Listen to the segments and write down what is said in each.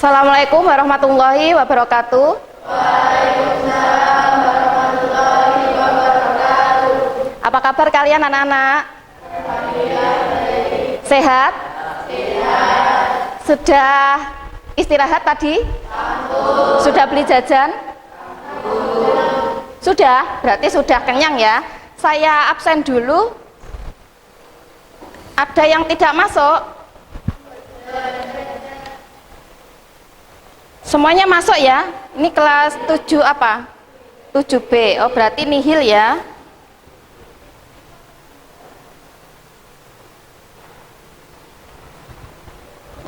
Assalamualaikum warahmatullahi wabarakatuh. Waalaikumsalam warahmatullahi wabarakatuh. Apa kabar kalian anak-anak? Sehat? Sehat. Sudah istirahat tadi? Sudah beli jajan? Sudah? Berarti sudah kenyang ya. Saya absen dulu. Ada yang tidak masuk? Semuanya masuk ya. Ini kelas 7 apa? 7B. Oh, berarti nihil ya.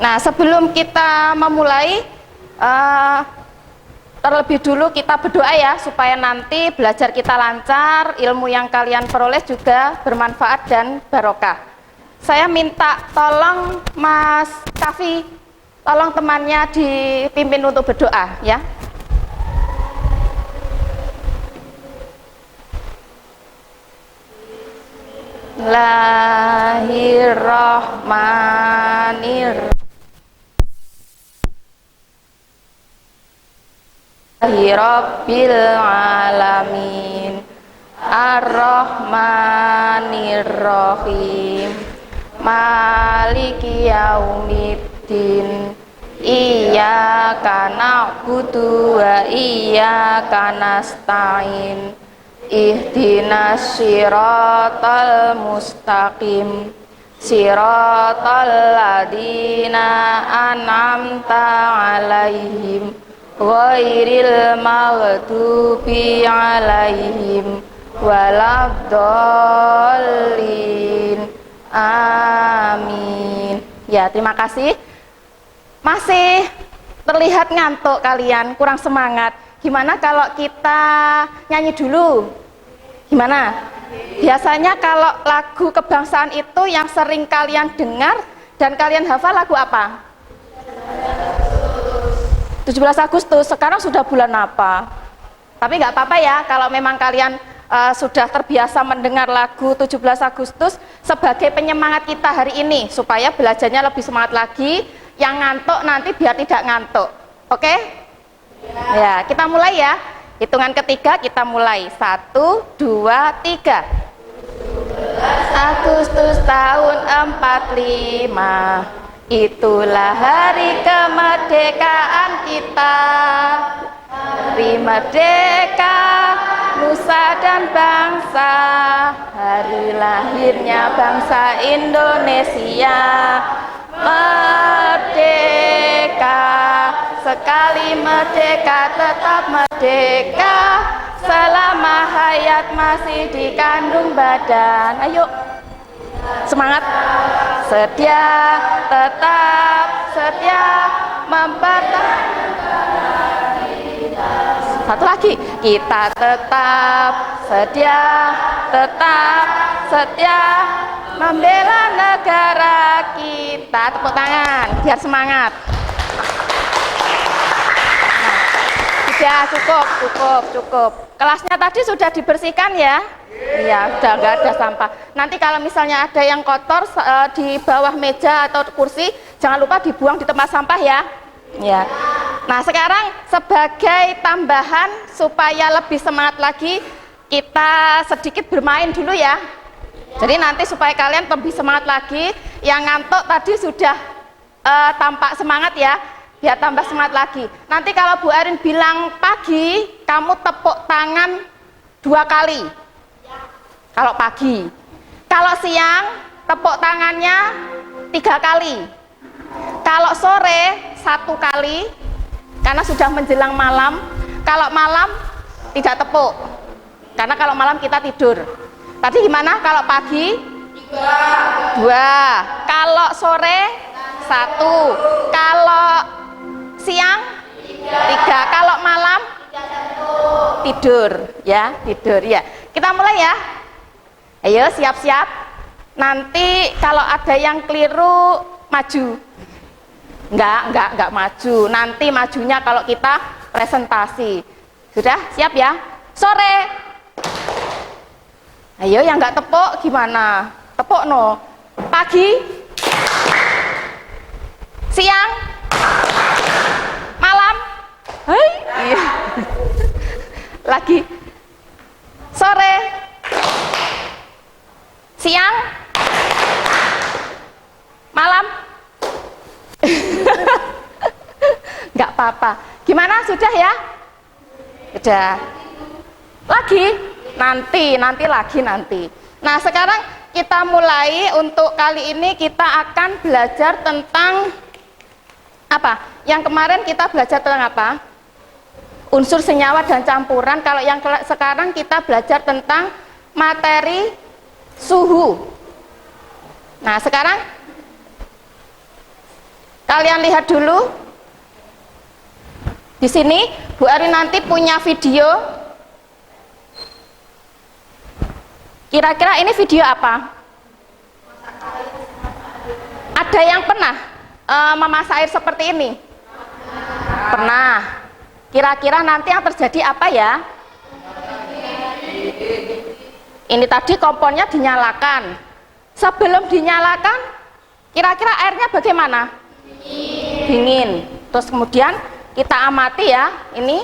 Nah, sebelum kita memulai, terlebih dulu kita berdoa ya, supaya nanti belajar kita lancar, ilmu yang kalian peroleh juga bermanfaat dan barokah. Saya minta tolong Mas Kafi, tolong temannya dipimpin untuk berdoa ya. Bismillahirrahmanirrahim. Rabbil alamin ar-rahmanir-rahim maliki yaumiddin iyyaka na'budu wa iyyaka nasta'in ihdinas siratal mustaqim siratal ladzina an'amta 'alaihim ghairil maghdubi 'alaihim waladdallin. Amin. Ya, terima kasih. Masih terlihat ngantuk kalian, kurang semangat. Gimana kalau kita nyanyi dulu? Gimana? Biasanya kalau lagu kebangsaan itu yang sering kalian dengar dan kalian hafal lagu apa? 17 Agustus, sekarang sudah bulan apa? Tapi nggak apa-apa ya, kalau memang kalian sudah terbiasa mendengar lagu 17 Agustus sebagai penyemangat kita hari ini, supaya belajarnya lebih semangat lagi, yang ngantuk nanti biar tidak ngantuk. Oke? Ya, kita mulai ya. Hitungan ketiga kita mulai. 1, 2, 3. Agustus tahun 45. Itulah hari kemerdekaan kita, hari merdeka nusa dan bangsa, hari lahirnya bangsa Indonesia. Merdeka, sekali merdeka tetap merdeka, selama hayat masih dikandung badan. Ayo semangat. Setia, tetap setia mempertahankan kita. Satu lagi, kita tetap setia, tetap setia membela negara kita. Tepuk tangan biar semangat. Nah, sudah cukup. Kelasnya tadi sudah dibersihkan ya? Iya, udah nggak ada sampah. Nanti kalau misalnya ada yang kotor di bawah meja atau kursi, jangan lupa dibuang di tempat sampah ya. Ya. Nah, sekarang sebagai tambahan supaya lebih semangat lagi, kita sedikit bermain dulu ya. Jadi nanti supaya kalian lebih semangat lagi, yang ngantuk tadi sudah tampak semangat ya, biar tambah semangat lagi. Nanti kalau Bu Arin bilang pagi, kamu tepuk tangan 2 kali. Kalau pagi. Kalau siang, tepuk tangannya 3 kali. Kalau sore, 1 kali, karena sudah menjelang malam. Kalau malam, tidak tepuk, karena kalau malam kita tidur. Tadi gimana? Kalau pagi? 2. Kalau sore? 1. Kalau siang? 3. Kalau malam? Tidur ya, tidur ya. Kita mulai ya. Ayo siap-siap. Nanti kalau ada yang keliru maju. Enggak maju. Nanti majunya kalau kita presentasi. Sudah siap ya? Sore. Ayo yang enggak tepuk gimana? Tepuk no. Pagi. Siang. Pagi. Sore. Siang. Malam. Nggak apa-apa. Gimana, sudah ya? Sudah. Lagi? Nanti lagi. Nah, sekarang kita mulai. Untuk kali ini kita akan belajar tentang apa? Yang kemarin kita belajar tentang apa? Unsur senyawa dan campuran. Kalau yang sekarang kita belajar tentang materi suhu. Nah, sekarang kalian lihat dulu. Di sini Bu Erwin nanti punya video. Kira-kira ini video apa? Ada yang pernah memasak air seperti ini? Pernah. Kira-kira nanti yang terjadi apa ya? Ini tadi kompornya dinyalakan. Sebelum dinyalakan, kira-kira airnya bagaimana? Dingin. Terus kemudian kita amati ya, ini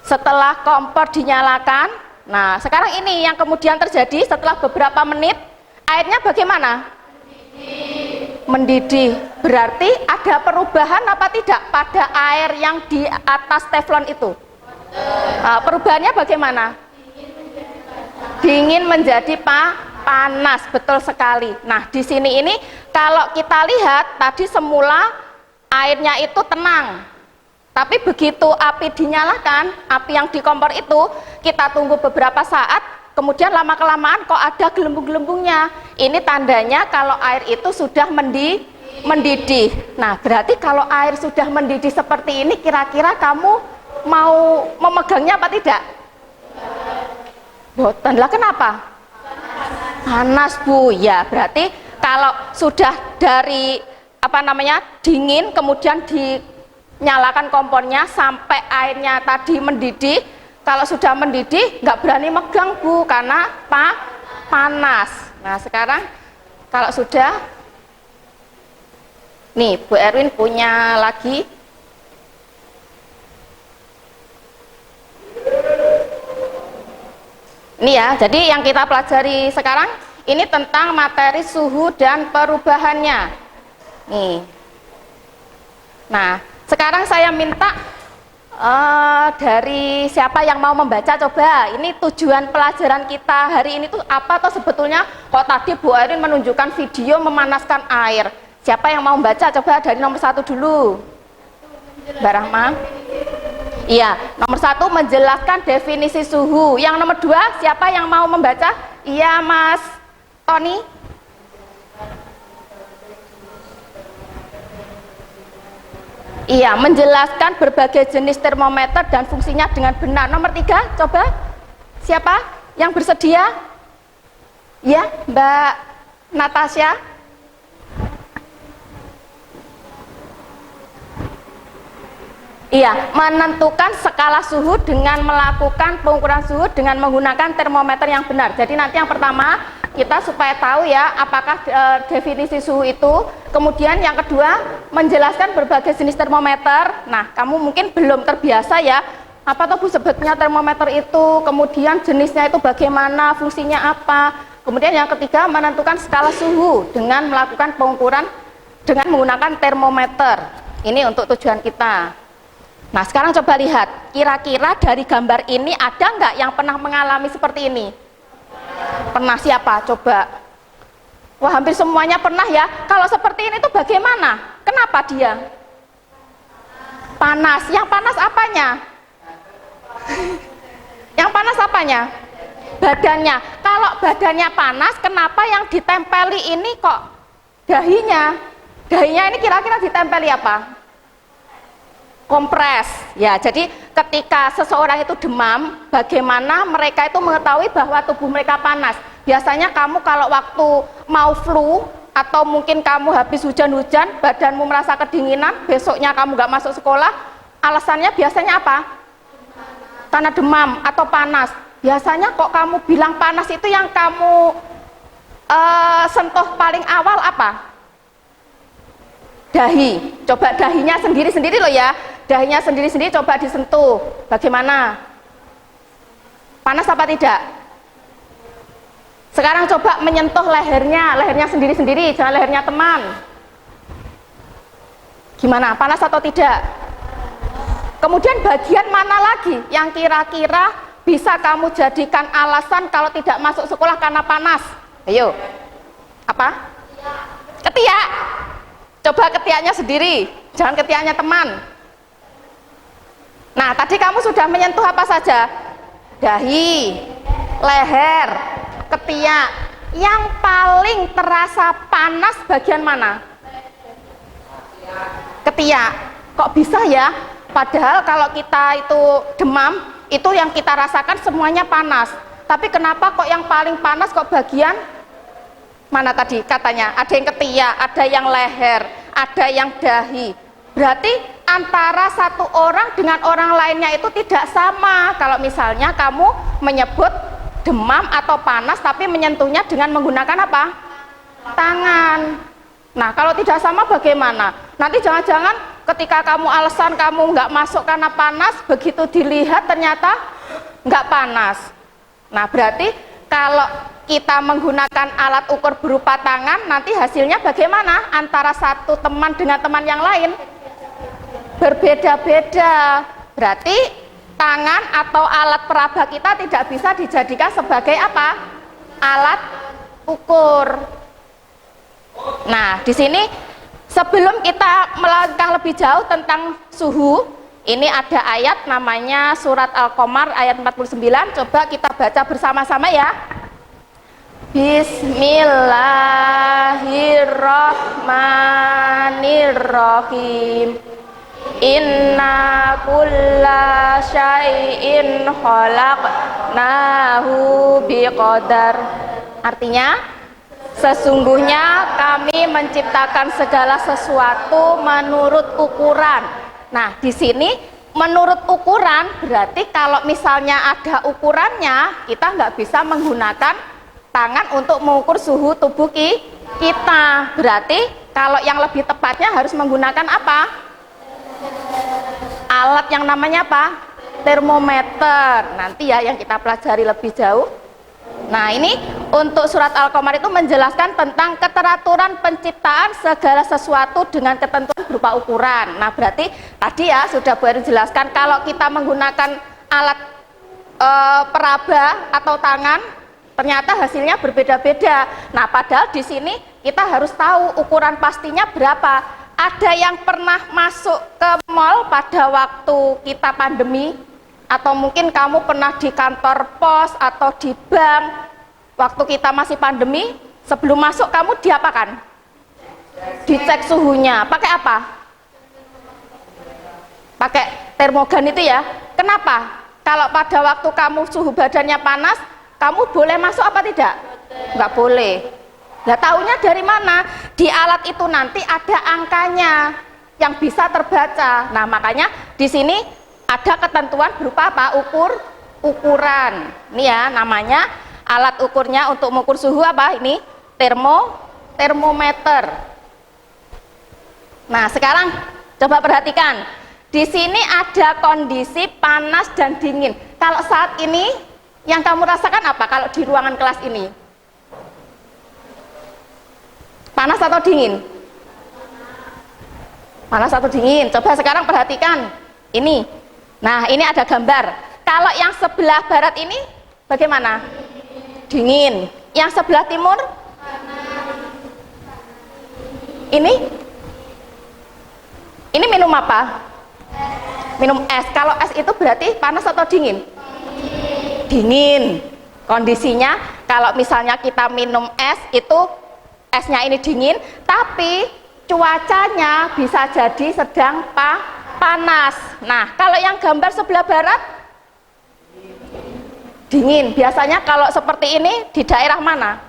setelah kompor dinyalakan. Nah, sekarang ini yang kemudian terjadi setelah beberapa menit, airnya bagaimana? Mendidih. Berarti ada perubahan apa tidak pada air yang di atas teflon itu? Perubahannya bagaimana? Dingin menjadi panas, betul sekali. Nah, di sini ini kalau kita lihat tadi semula airnya itu tenang. Tapi begitu api dinyalakan, api yang di kompor itu, kita tunggu beberapa saat, kemudian lama-kelamaan kok ada gelembung-gelembungnya. Ini tandanya kalau air itu sudah mendidih. Nah, berarti kalau air sudah mendidih seperti ini, kira-kira kamu mau memegangnya apa tidak? Boten. Lah kenapa? Panas, Bu. Ya, berarti kalau sudah dari dingin, kemudian dinyalakan kompornya sampai airnya tadi mendidih. Kalau sudah mendidih nggak berani megang, Bu, karena panas. Nah, sekarang kalau sudah, nih Bu Erwin punya lagi. Ini ya, jadi yang kita pelajari sekarang ini tentang materi suhu dan perubahannya. Nih. Nah, sekarang saya minta dari siapa yang mau membaca, coba. Ini tujuan pelajaran kita hari ini tuh apa toh sebetulnya? Kok tadi Bu Erin menunjukkan video memanaskan air. Siapa yang mau membaca, coba dari nomor 1 dulu. Mbak Rahma. Iya, nomor 1 menjelaskan definisi suhu. Yang nomor 2 siapa yang mau membaca? Iya, Mas Tony. Iya, menjelaskan berbagai jenis termometer dan fungsinya dengan benar. Nomor 3, coba. Siapa yang bersedia? Ya, Mbak Natasha. Iya, menentukan skala suhu dengan melakukan pengukuran suhu dengan menggunakan termometer yang benar. Jadi nanti yang pertama kita supaya tahu ya apakah definisi suhu itu. Kemudian yang kedua menjelaskan berbagai jenis termometer. Nah, kamu mungkin belum terbiasa ya. Apa tuh Bu sebetulnya termometer itu? Kemudian jenisnya itu bagaimana? Fungsinya apa? Kemudian yang ketiga menentukan skala suhu dengan melakukan pengukuran dengan menggunakan termometer. Ini untuk tujuan kita. Nah, sekarang coba lihat, kira-kira dari gambar ini ada nggak yang pernah mengalami seperti ini? Pernah siapa? Coba. Wah, hampir semuanya pernah ya. Kalau seperti ini tuh bagaimana? Kenapa dia? Panas. Yang panas apanya? Yang panas apanya? Badannya. Kalau badannya panas, kenapa yang ditempeli ini kok dahinya? Dahinya ini kira-kira ditempeli apa? Kompres. Ya, jadi ketika seseorang itu demam, bagaimana mereka itu mengetahui bahwa tubuh mereka panas? Biasanya kamu kalau waktu mau flu atau mungkin kamu habis hujan-hujan, badanmu merasa kedinginan, besoknya kamu nggak masuk sekolah, alasannya biasanya apa? Karena demam atau panas. Biasanya kok kamu bilang panas itu yang kamu sentuh paling awal apa? Dahi. Coba dahinya sendiri-sendiri loh ya. Dahinya sendiri-sendiri coba disentuh. Bagaimana? Panas apa tidak? Sekarang coba menyentuh lehernya sendiri-sendiri, jangan lehernya teman. Gimana? Panas atau tidak? Kemudian bagian mana lagi yang kira-kira bisa kamu jadikan alasan kalau tidak masuk sekolah karena panas? Ayo. Apa? Ketiak. Coba ketiaknya sendiri, jangan ketiaknya teman. Nah, tadi kamu sudah menyentuh apa saja? Dahi, leher, ketiak. Yang paling terasa panas bagian mana? Ketiak. Kok bisa ya? Padahal kalau kita itu demam, itu yang kita rasakan semuanya panas. Tapi kenapa kok yang paling panas kok bagian mana tadi katanya? Ada yang ketiak, ada yang leher, ada yang dahi. Berarti antara satu orang dengan orang lainnya itu tidak sama. Kalau misalnya kamu menyebut demam atau panas tapi menyentuhnya dengan menggunakan apa? Tangan. Nah, kalau tidak sama bagaimana? Nanti jangan-jangan ketika kamu alasan kamu nggak masuk karena panas, begitu dilihat ternyata nggak panas. Nah, berarti kalau kita menggunakan alat ukur berupa tangan, nanti hasilnya bagaimana? Antara satu teman dengan teman yang lain berbeda-beda. Berarti tangan atau alat peraba kita tidak bisa dijadikan sebagai apa? Alat ukur. Nah, di sini sebelum kita melangkah lebih jauh tentang suhu, ini ada ayat namanya surat Al-Qamar ayat 49. Coba kita baca bersama-sama ya. Bismillahirrahmanirrahim. Inna kulla syai'in khalaqnahu biqadar. Artinya, sesungguhnya kami menciptakan segala sesuatu menurut ukuran. Nah, di sini menurut ukuran berarti kalau misalnya ada ukurannya, kita nggak bisa menggunakan tangan untuk mengukur suhu tubuh kita. Berarti kalau yang lebih tepatnya harus menggunakan apa? Alat yang namanya apa? Termometer. Nanti ya yang kita pelajari lebih jauh. Nah, ini untuk surat Al-Qamar itu menjelaskan tentang keteraturan penciptaan segala sesuatu dengan ketentuan berupa ukuran. Nah, berarti tadi ya sudah baru jelaskan kalau kita menggunakan alat peraba atau tangan, ternyata hasilnya berbeda-beda. Nah, padahal di sini kita harus tahu ukuran pastinya berapa. Ada yang pernah masuk ke mall pada waktu kita pandemi? Atau mungkin kamu pernah di kantor pos atau di bank waktu kita masih pandemi, sebelum masuk kamu diapakan? Dicek suhunya. Pakai apa? Pakai termogan itu ya. Kenapa? Kalau pada waktu kamu suhu badannya panas, kamu boleh masuk apa tidak? Nggak boleh. Nah, taunya dari mana? Di alat itu nanti ada angkanya yang bisa terbaca. Nah, makanya di sini ada ketentuan berupa apa? Ukuran. Ini ya namanya alat ukurnya untuk mengukur suhu apa? Ini termometer. Nah, sekarang coba perhatikan. Di sini ada kondisi panas dan dingin. Kalau saat ini yang kamu rasakan apa kalau di ruangan kelas ini? Panas atau dingin? Panas atau dingin? Coba sekarang perhatikan. Ini. Nah, ini ada gambar. Kalau yang sebelah barat ini bagaimana? Dingin. Yang sebelah timur? Ini minum apa? Minum es. Kalau es itu berarti panas atau dingin? Dingin. Kondisinya kalau misalnya kita minum es itu esnya ini dingin, tapi cuacanya bisa jadi sedang panas. Nah, kalau yang gambar sebelah barat dingin. Biasanya kalau seperti ini di daerah mana?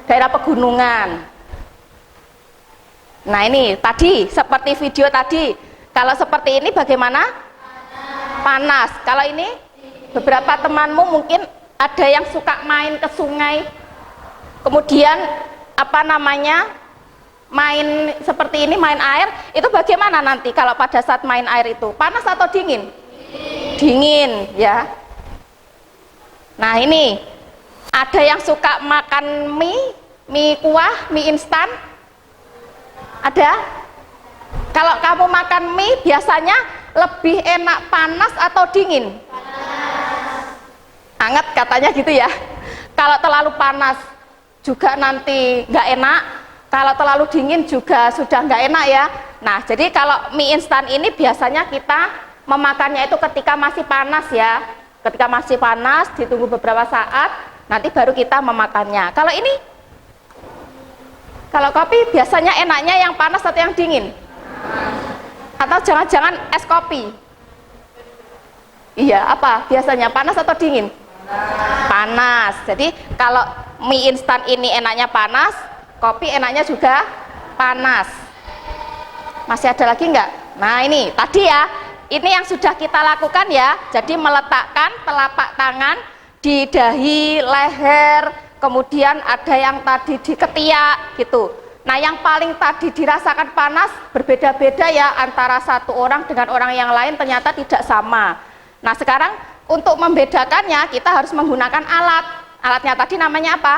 Daerah pegunungan. Nah, ini tadi seperti video tadi. Kalau seperti ini bagaimana? Panas. Kalau ini beberapa temanmu mungkin ada yang suka main ke sungai. Kemudian apa namanya? Main seperti ini, main air, itu bagaimana nanti kalau pada saat main air itu? Panas atau dingin? Dingin, ya. Nah ini, ada yang suka makan mie kuah, mie instan? Ada? Kalau kamu makan mie biasanya lebih enak panas atau dingin? Anget katanya gitu ya. Kalau terlalu panas juga nanti nggak enak, kalau terlalu dingin juga sudah nggak enak ya. Nah jadi kalau mie instan ini biasanya kita memakannya itu ketika masih panas ya. Ketika masih panas ditunggu beberapa saat, nanti baru kita memakannya. Kalau ini, kalau kopi biasanya enaknya yang panas atau yang dingin? Atau jangan-jangan es kopi? Iya, apa biasanya, panas atau dingin? Panas. Jadi kalau mie instan ini enaknya panas, kopi enaknya juga panas. Masih ada lagi enggak? Nah ini tadi ya, ini yang sudah kita lakukan ya. Jadi meletakkan telapak tangan di dahi, leher, kemudian ada yang tadi di ketiak gitu. Nah yang paling tadi dirasakan panas berbeda-beda ya, antara satu orang dengan orang yang lain ternyata tidak sama. Nah sekarang untuk membedakannya kita harus menggunakan alat. Alatnya tadi namanya apa?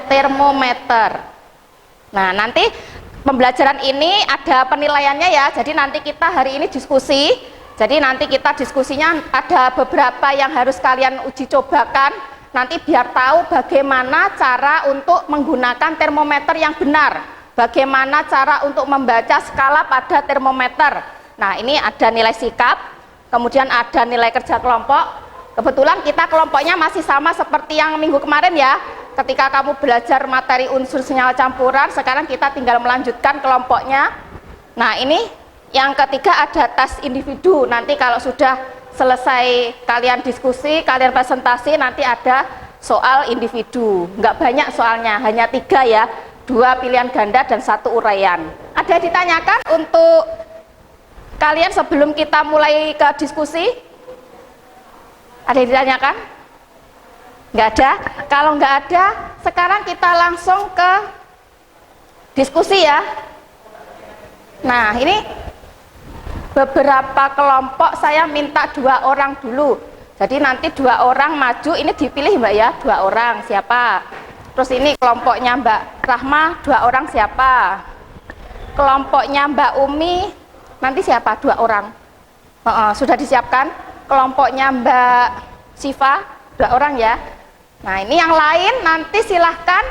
Termometer. Nah nanti pembelajaran ini ada penilaiannya ya. Jadi nanti kita hari ini diskusi. Jadi nanti kita diskusinya ada beberapa yang harus kalian uji cobakan. Nanti biar tahu bagaimana cara untuk menggunakan termometer yang benar. Bagaimana cara untuk membaca skala pada termometer. Nah ini ada nilai sikap, kemudian ada nilai kerja kelompok. Kebetulan kita kelompoknya masih sama seperti yang minggu kemarin ya. Ketika kamu belajar materi unsur senyawa campuran, sekarang kita tinggal melanjutkan kelompoknya. Nah ini yang ketiga ada tes individu. Nanti kalau sudah selesai kalian diskusi, kalian presentasi, nanti ada soal individu. Nggak banyak soalnya, hanya 3 ya, 2 pilihan ganda dan 1 uraian. Ada yang ditanyakan untuk kalian sebelum kita mulai ke diskusi? Ada yang ditanyakan? Nggak ada? Kalau nggak ada, sekarang kita langsung ke diskusi ya. Nah ini beberapa kelompok saya minta 2 orang dulu. Jadi nanti 2 orang maju, ini dipilih Mbak ya, 2 orang siapa. Terus ini kelompoknya Mbak Rahma, 2 orang siapa. Kelompoknya Mbak Umi, nanti siapa? 2 orang. Sudah disiapkan. Kelompoknya Mbak Siva, 2 orang ya. Nah ini yang lain nanti silahkan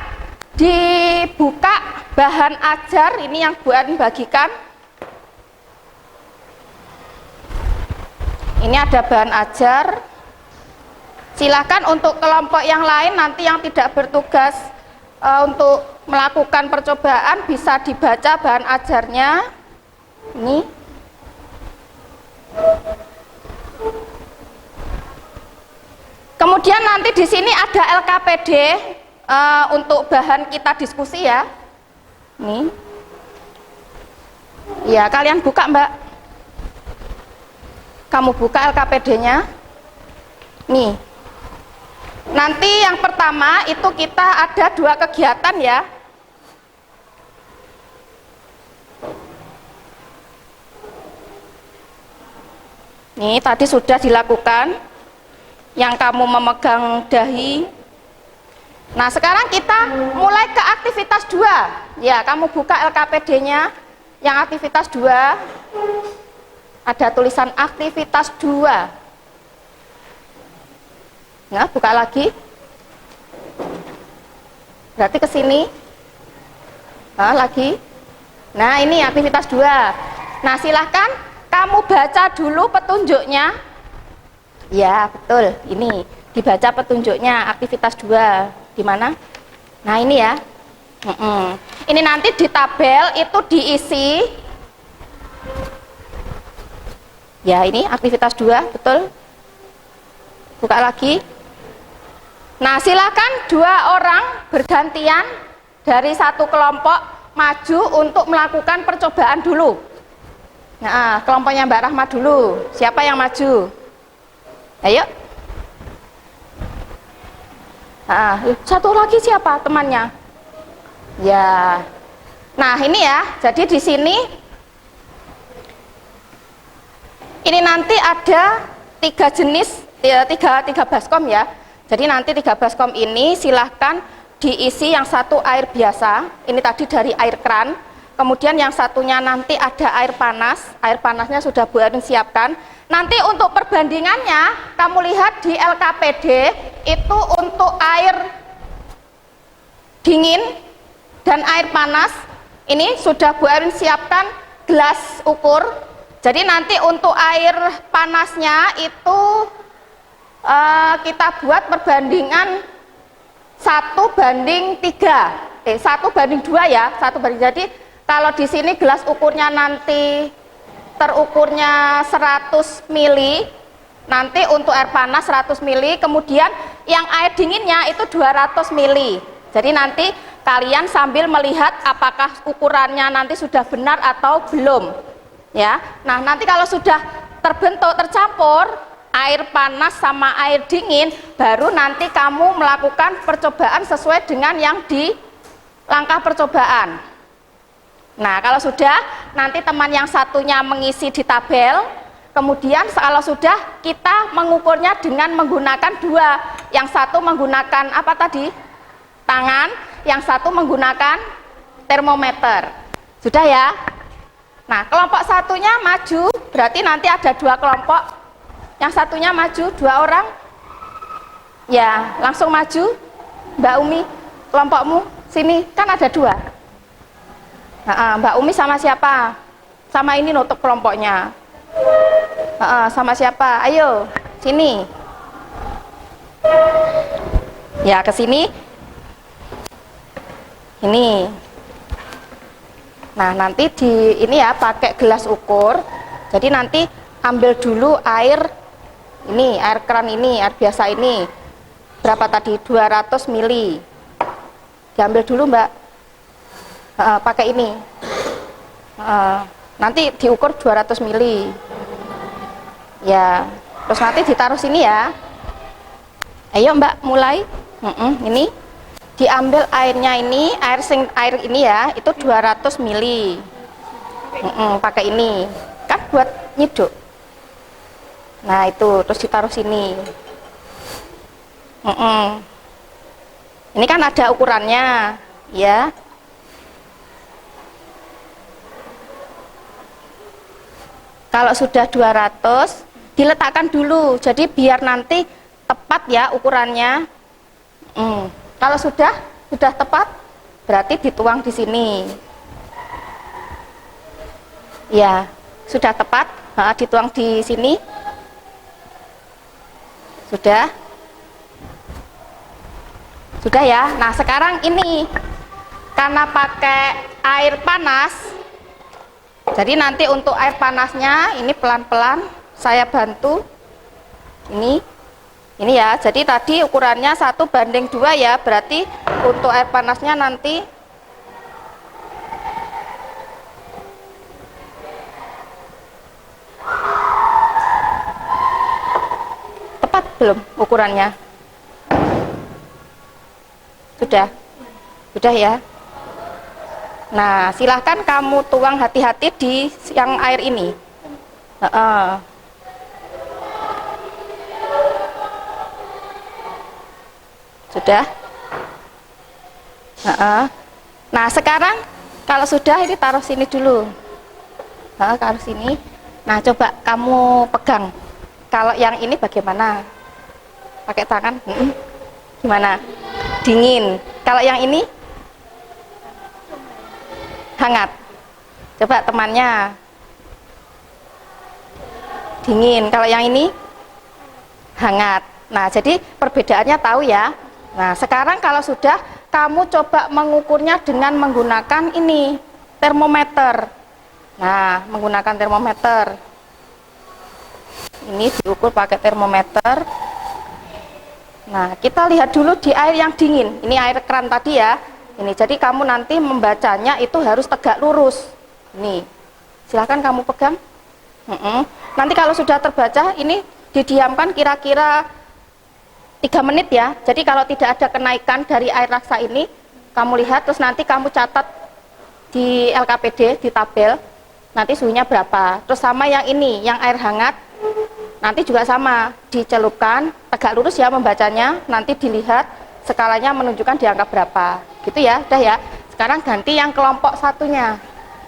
dibuka bahan ajar, ini yang buat bagikan. Ini ada bahan ajar. Silakan untuk kelompok yang lain nanti yang tidak bertugas untuk melakukan percobaan bisa dibaca bahan ajarnya. Ini. Kemudian nanti di sini ada LKPD untuk bahan kita diskusi ya. Ini. Ya, kalian buka Mbak. Kamu buka LKPD-nya. Nih. Nanti yang pertama itu kita ada 2 kegiatan ya. Nih, tadi sudah dilakukan. Yang kamu memegang dahi. Nah, sekarang kita mulai ke aktivitas 2. Ya, kamu buka LKPD-nya. Yang aktivitas 2. Ada tulisan aktivitas 2. Nah, buka lagi. Berarti ke sini. Nah, lagi. Nah, ini aktivitas 2. Nah, silahkan kamu baca dulu petunjuknya. Ya, betul. Ini dibaca petunjuknya aktivitas 2. Di mana? Nah, ini ya. Ini nanti di tabel itu diisi. Ya ini aktivitas 2, betul. Buka lagi. Nah silakan 2 orang bergantian dari 1 kelompok maju untuk melakukan percobaan dulu. Nah kelompoknya Mbak Rahma dulu. Siapa yang maju? Ayo. Nah, 1 lagi siapa temannya? Ya. Nah ini ya. Jadi di sini ini nanti ada 3 jenis, 3 baskom ya. Jadi nanti 13 kom ini silahkan diisi yang satu air biasa, ini tadi dari air kran, kemudian yang satunya nanti ada air panasnya sudah Bu Erin siapkan. Nanti untuk perbandingannya, kamu lihat di LKPD, itu untuk air dingin dan air panas, ini sudah Bu Erin siapkan gelas ukur. Jadi nanti untuk air panasnya itu kita buat perbandingan 1:3, 1:2 ya, 1 banding. Jadi kalau di sini gelas ukurnya nanti terukurnya 100 mili, nanti untuk air panas 100 mili, kemudian yang air dinginnya itu 200 mili. Jadi nanti kalian sambil melihat apakah ukurannya nanti sudah benar atau belum ya. Nah nanti kalau sudah terbentuk tercampur air panas sama air dingin, baru nanti kamu melakukan percobaan sesuai dengan yang di langkah percobaan. Nah kalau sudah, nanti teman yang satunya mengisi di tabel, kemudian kalau sudah kita mengukurnya dengan menggunakan dua, yang satu menggunakan apa tadi? Tangan, yang satu menggunakan termometer. Sudah ya? Nah kelompok satunya maju, berarti nanti ada dua kelompok, yang satunya maju, 2 orang ya, langsung maju. Mbak Umi, kelompokmu sini, kan ada 2. Mbak Umi sama siapa? Sama ini nutup kelompoknya. Sama siapa? Ayo, sini. Ya, ke sini. Ini. Nah, nanti di ini ya pakai gelas ukur. Jadi nanti ambil dulu air ini, air keran ini, air biasa ini. Berapa tadi? 200 mili. Diambil dulu, Mbak. Pakai ini. Nanti diukur 200 mili. Ya, terus nanti ditaruh sini ya. Ayo Mbak, mulai. Ini diambil airnya ini, air ini ya, itu 200 mili. Pakai ini. Kan buat nyiduk. Nah, itu terus ditaruh sini. Ini kan ada ukurannya, ya. Kalau sudah 200, diletakkan dulu. Jadi biar nanti tepat ya ukurannya. Kalau sudah tepat, berarti dituang di sini. Ya, sudah tepat, dituang di sini. Sudah ya. Nah sekarang ini karena pakai air panas, jadi nanti untuk air panasnya ini pelan-pelan saya bantu. Ini ya. Jadi tadi ukurannya 1:2 ya. Berarti untuk air panasnya nanti tepat belum ukurannya? Sudah ya. Nah, silahkan kamu tuang hati-hati di yang air ini. Sudah. Nah, sekarang kalau sudah ini taruh sini dulu. Taruh sini. Nah, coba kamu pegang. Kalau yang ini bagaimana? Pakai tangan? Gimana? Dingin. Kalau yang ini? Hangat. Coba temannya. Dingin. Kalau yang ini? Hangat. Nah, jadi perbedaannya tahu ya. Nah, sekarang kalau sudah, kamu coba mengukurnya dengan menggunakan ini, termometer. Nah, menggunakan termometer. Ini diukur pakai termometer. Nah, kita lihat dulu di air yang dingin. Ini air keran tadi ya. Ini, jadi kamu nanti membacanya itu harus tegak lurus. Ini, silahkan kamu pegang. Nanti kalau sudah terbaca, ini didiamkan kira-kira 3 menit ya. Jadi kalau tidak ada kenaikan dari air raksa ini, kamu lihat, terus nanti kamu catat di LKPD, di tabel, nanti suhunya berapa. Terus sama yang ini, yang air hangat, nanti juga sama, dicelupkan, tegak lurus ya membacanya, nanti dilihat skalanya menunjukkan di angka berapa. Gitu ya, udah ya. Sekarang ganti yang kelompok satunya.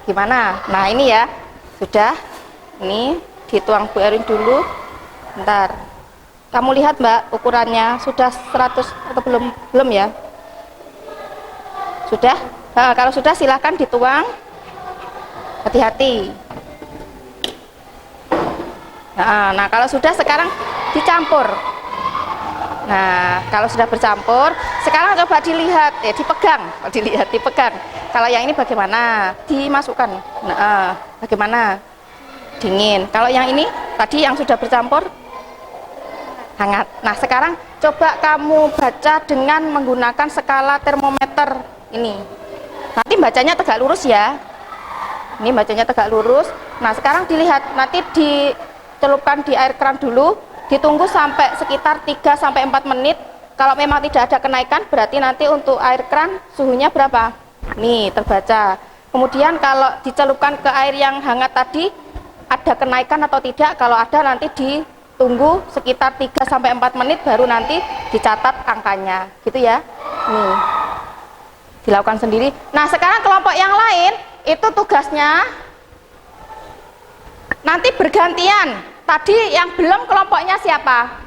Gimana? Nah, ini ya. Sudah. Ini dituang Bu Erin dulu. Bentar. Kamu lihat, Mbak, ukurannya sudah 100 atau belum? Belum ya? Sudah? Nah, kalau sudah silahkan dituang. Hati-hati. Nah, kalau sudah sekarang dicampur. Nah, kalau sudah bercampur, sekarang coba dilihat, dipegang. Kalau yang ini bagaimana? Dimasukkan. Nah, bagaimana? Dingin. Kalau yang ini tadi yang sudah bercampur hangat. Nah, sekarang coba kamu baca dengan menggunakan skala termometer ini. Nanti bacanya tegak lurus ya. Ini bacanya tegak lurus. Nah, sekarang dilihat, nanti dicelupkan di air keran dulu, ditunggu sampai sekitar 3-4 menit. Kalau memang tidak ada kenaikan, berarti nanti untuk air keran suhunya berapa? Nih, terbaca. Kemudian kalau dicelupkan ke air yang hangat tadi, ada kenaikan atau tidak? Kalau ada, nanti ditunggu sekitar 3-4 menit, baru nanti dicatat angkanya. Gitu ya. Nih, dilakukan sendiri. Nah, sekarang kelompok yang lain, itu tugasnya nanti bergantian. Tadi yang belum kelompoknya siapa?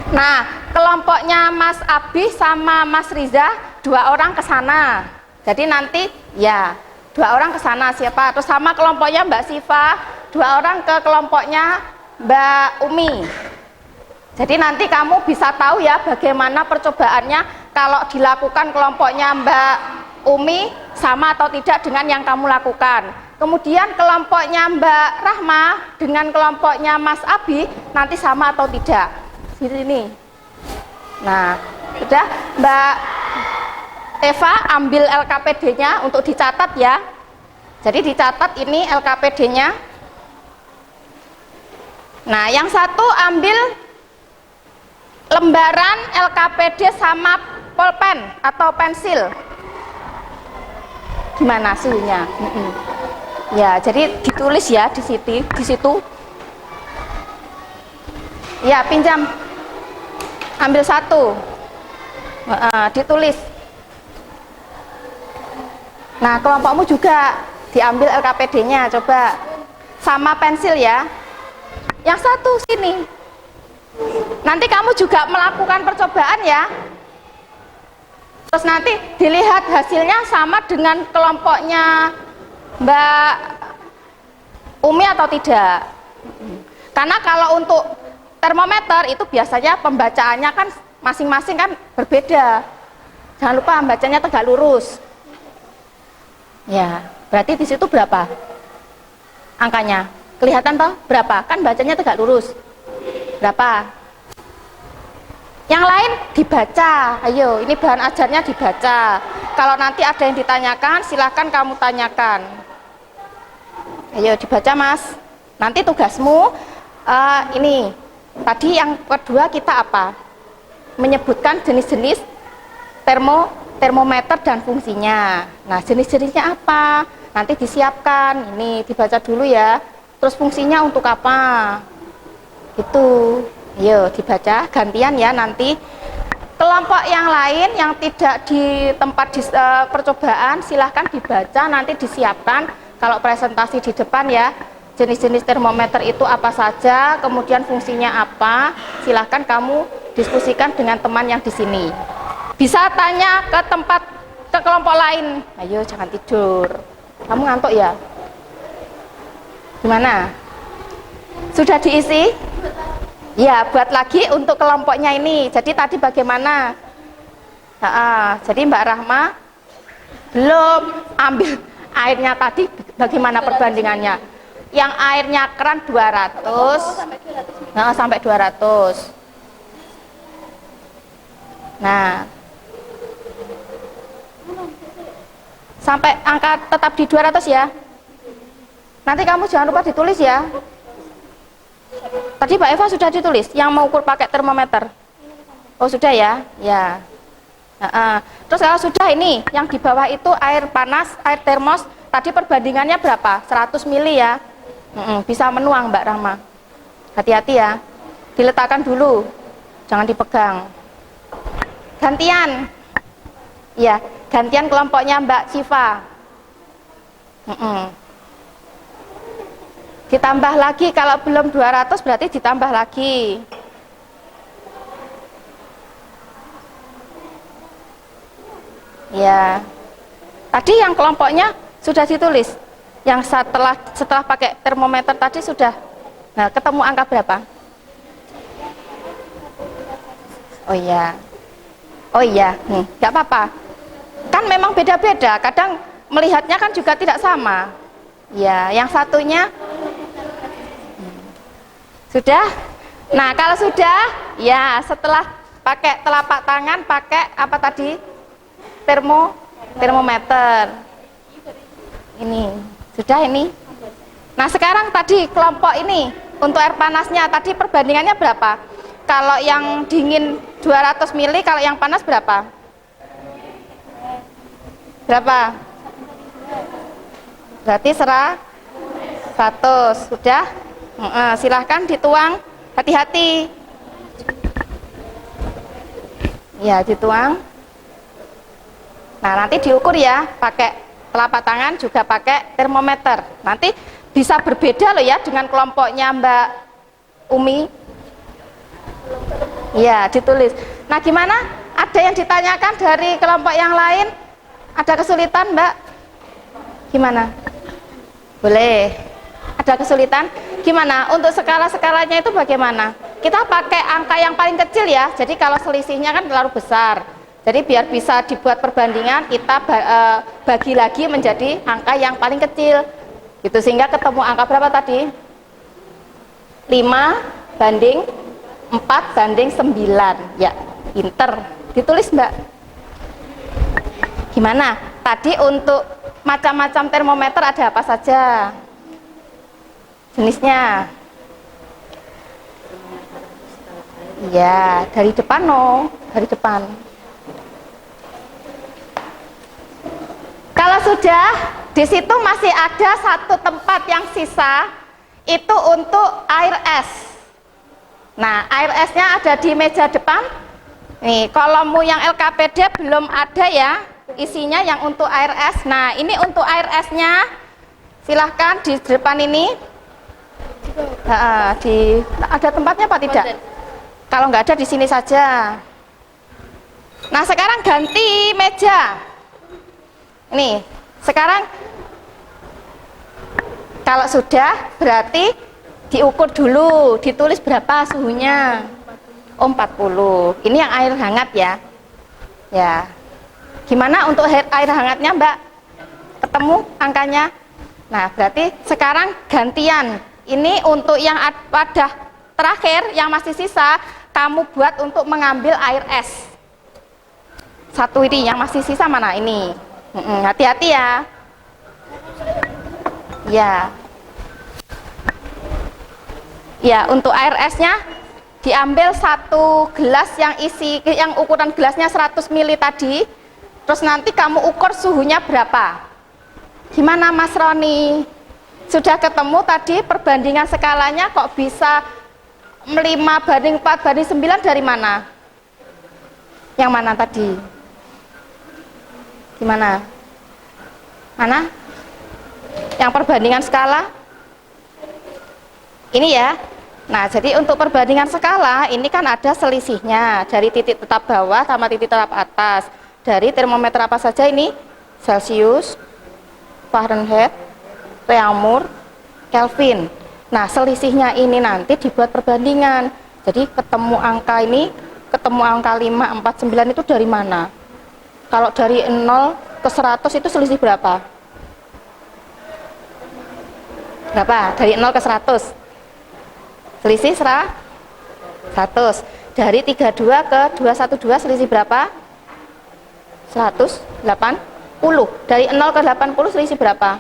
Nah, kelompoknya Mas Abi sama Mas Riza, 2 orang ke sana. Jadi nanti ya 2 orang ke sana siapa? Terus sama kelompoknya Mbak Siva, 2 orang ke kelompoknya Mbak Umi. Jadi nanti kamu bisa tahu ya bagaimana percobaannya kalau dilakukan kelompoknya Mbak Umi sama atau tidak dengan yang kamu lakukan. Kemudian kelompoknya Mbak Rahma dengan kelompoknya Mas Abi nanti sama atau tidak. Sini. Nah, sudah Mbak Eva ambil LKPD-nya untuk dicatat ya. Jadi dicatat ini LKPD-nya. Nah, yang satu ambil lembaran LKPD sama pulpen atau pensil. Gimana suhunya? Ya, jadi ditulis ya di situ. Ya, pinjam. Ambil satu. Ditulis. Nah, kelompokmu juga diambil LKPD-nya, coba. Sama pensil ya. Yang satu sini. Nanti kamu juga melakukan percobaan ya. Terus nanti dilihat hasilnya sama dengan kelompoknya Mbak Umi atau tidak. Karena kalau untuk termometer itu biasanya pembacaannya kan masing-masing kan berbeda. Jangan lupa bacanya tegak lurus. Ya, berarti di situ berapa angkanya? Kelihatan toh berapa? Kan bacanya tegak lurus. Berapa? Yang lain dibaca. Ayo, ini bahan ajarnya dibaca. Kalau nanti ada yang ditanyakan, silahkan kamu tanyakan. Ayo dibaca, Mas. Nanti tugasmu ini. Tadi yang kedua kita apa? Menyebutkan jenis-jenis termometer dan fungsinya. Nah, jenis-jenisnya apa? Nanti disiapkan. Ini dibaca dulu ya. Terus fungsinya untuk apa? Itu. Ayo dibaca gantian ya nanti. Kelompok yang lain yang tidak di tempat percobaan silahkan dibaca, nanti disiapkan kalau presentasi di depan ya. Jenis-jenis termometer itu apa saja, kemudian fungsinya apa, silahkan kamu diskusikan dengan teman yang di sini. Bisa tanya ke kelompok lain. Ayo jangan tidur. Kamu ngantuk ya? Gimana? Sudah diisi? Ya, buat lagi untuk kelompoknya ini. Jadi tadi bagaimana? Jadi Mbak Rahma belum ambil airnya tadi, bagaimana perbandingannya? Yang airnya keran 200, sampai 200. Nah, sampai angka tetap di 200 ya. Nanti kamu jangan lupa ditulis ya. Tadi Mbak Eva sudah ditulis yang mau ukur pakai termometer. Oh sudah ya, ya. Terus kalau sudah ini yang di bawah itu air panas, air termos. Tadi perbandingannya berapa? 100 mili ya. Bisa menuang Mbak Rahma. Hati-hati ya. Diletakkan dulu, jangan dipegang. Gantian. Ya, gantian kelompoknya Mbak Siva. Ditambah lagi, kalau belum 200 berarti ditambah lagi. Ya. Tadi yang kelompoknya sudah ditulis. Yang setelah pakai termometer tadi sudah. Nah, ketemu angka berapa? Oh iya. Oh iya, nggak apa-apa. Kan memang beda-beda. Kadang melihatnya kan juga tidak sama. Ya, yang satunya sudah. Nah, kalau sudah, ya setelah pakai telapak tangan, pakai apa tadi? Termometer. Ini sudah ini. Nah, sekarang tadi kelompok ini untuk air panasnya tadi perbandingannya berapa? Kalau yang dingin 200 mili, kalau yang panas berapa? Berapa? Berarti 100. Sudah? Silahkan dituang. Hati-hati. Ya, dituang. Nah, nanti diukur ya, pakai telapak tangan juga pakai termometer. Nanti bisa berbeda loh ya dengan kelompoknya Mbak Umi. Ya, ditulis. Nah, gimana? Ada yang ditanyakan dari kelompok yang lain? Ada kesulitan, Mbak? Gimana? Boleh. Ada kesulitan? Gimana? Untuk skala-skalanya itu bagaimana? Kita pakai angka yang paling kecil ya. Jadi kalau selisihnya kan terlalu besar. Jadi biar bisa dibuat perbandingan, kita bagi lagi menjadi angka yang paling kecil. Gitu, sehingga ketemu angka berapa tadi? 5:4:9. Ya, pinter. Ditulis, Mbak. Gimana? Tadi untuk macam-macam termometer ada apa saja? Jenisnya? Ya, dari depan dari depan. Kalau sudah, di situ masih ada satu tempat yang sisa, itu untuk air es. Nah, air esnya ada di meja depan. Nih, kolommu yang LKPD belum ada ya, isinya yang untuk air es. Nah, ini untuk air esnya, silahkan di depan ini. Ada tempatnya apa tidak? Kalau nggak ada di sini saja. Nah, sekarang ganti meja. Nih, sekarang kalau sudah berarti diukur dulu, ditulis berapa suhunya. 40. Ini yang air hangat ya. Ya. Gimana untuk air hangatnya, Mbak? Ketemu angkanya? Nah, berarti sekarang gantian. Ini untuk yang wadah terakhir yang masih sisa, kamu buat untuk mengambil air es. Satu ini yang masih sisa mana ini? Hati-hati ya. Ya. Ya, untuk air esnya diambil satu gelas yang ukuran gelasnya 100 ml tadi. Terus nanti kamu ukur suhunya berapa. Gimana Mas Roni? Sudah ketemu tadi perbandingan skalanya kok bisa 5:4:9 dari mana? Yang mana tadi? Gimana? Mana? Yang perbandingan skala? Ini ya. Nah, jadi untuk perbandingan skala ini kan ada selisihnya dari titik tetap bawah sama titik tetap atas. Dari termometer apa saja ini? Celcius, Fahrenheit, Reaumur, Kelvin. Nah, selisihnya ini nanti dibuat perbandingan. Jadi ketemu angka ini, ketemu angka 5:4:9 itu dari mana? Kalau dari 0 ke 100 itu selisih berapa? Berapa? Dari 0 ke 100. Selisih 100. Dari 32 ke 212 selisih berapa? 180. Dari 0 ke 80 selisih berapa?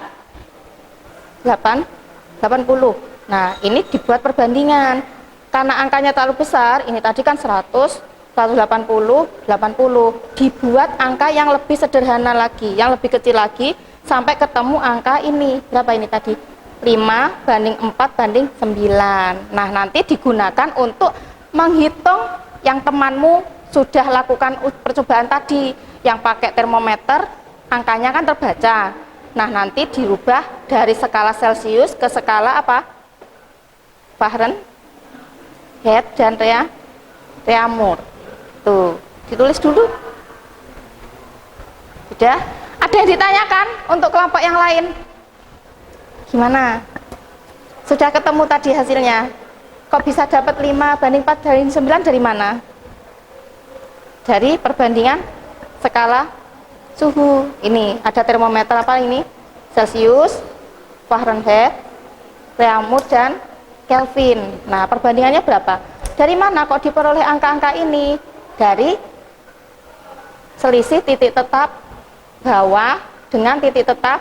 80. Nah, ini dibuat perbandingan. Karena angkanya terlalu besar, ini tadi kan 100, 180, 80. Dibuat angka yang lebih sederhana lagi, yang lebih kecil lagi, sampai ketemu angka ini. Berapa ini tadi? 5:4:9. Nah, nanti digunakan untuk menghitung yang temanmu sudah lakukan percobaan tadi, yang pakai termometer, angkanya kan terbaca. Nah, nanti dirubah dari skala Celcius ke skala apa? Fahrenheit dan Reaumur. Tuh, ditulis dulu. Sudah? Ada yang ditanyakan untuk kelompok yang lain? Gimana? Sudah ketemu tadi hasilnya? Kok bisa dapat 5:4:9 dari mana? Dari perbandingan skala suhu. Ini ada termometer apa ini? Celcius, Fahrenheit, Reaumur dan Kelvin. Nah, perbandingannya berapa? Dari mana kok diperoleh angka-angka ini? Dari selisih titik tetap bawah dengan titik tetap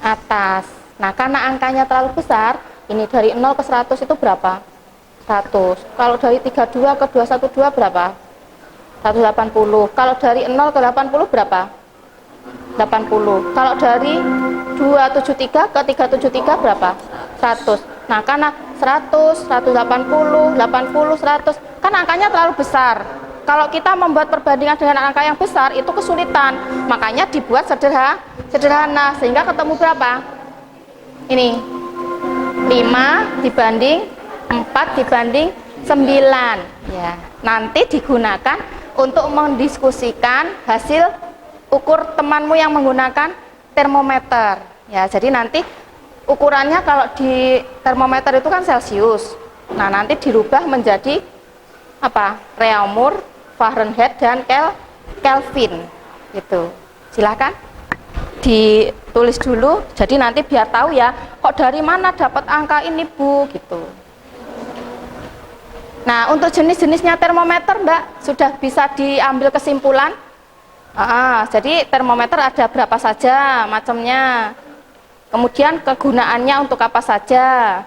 atas. Nah, karena angkanya terlalu besar, ini dari 0 ke 100 itu berapa? 100. Kalau dari 32 ke 212 berapa? 180. Kalau dari 0 ke 80 berapa? 80. Kalau dari 273 ke 373 berapa? 100. Nah, karena 100, 180, 80, 100, kan angkanya terlalu besar. Kalau kita membuat perbandingan dengan angka yang besar, itu kesulitan. Makanya dibuat sederhana, sehingga ketemu berapa? Ini, 5 dibanding 4 dibanding 9. Ya, nanti digunakan untuk mendiskusikan hasil ukur temanmu yang menggunakan termometer. Ya, jadi nanti ukurannya kalau di termometer itu kan Celcius. Nah, nanti dirubah menjadi apa? Reaumur, Fahrenheit dan Kelvin. Gitu. Silakan ditulis dulu. Jadi nanti biar tahu ya, kok dari mana dapat angka ini, Bu, gitu. Nah, untuk jenis-jenisnya termometer, Mbak, sudah bisa diambil kesimpulan. Jadi termometer ada berapa saja macamnya. Kemudian kegunaannya untuk apa saja.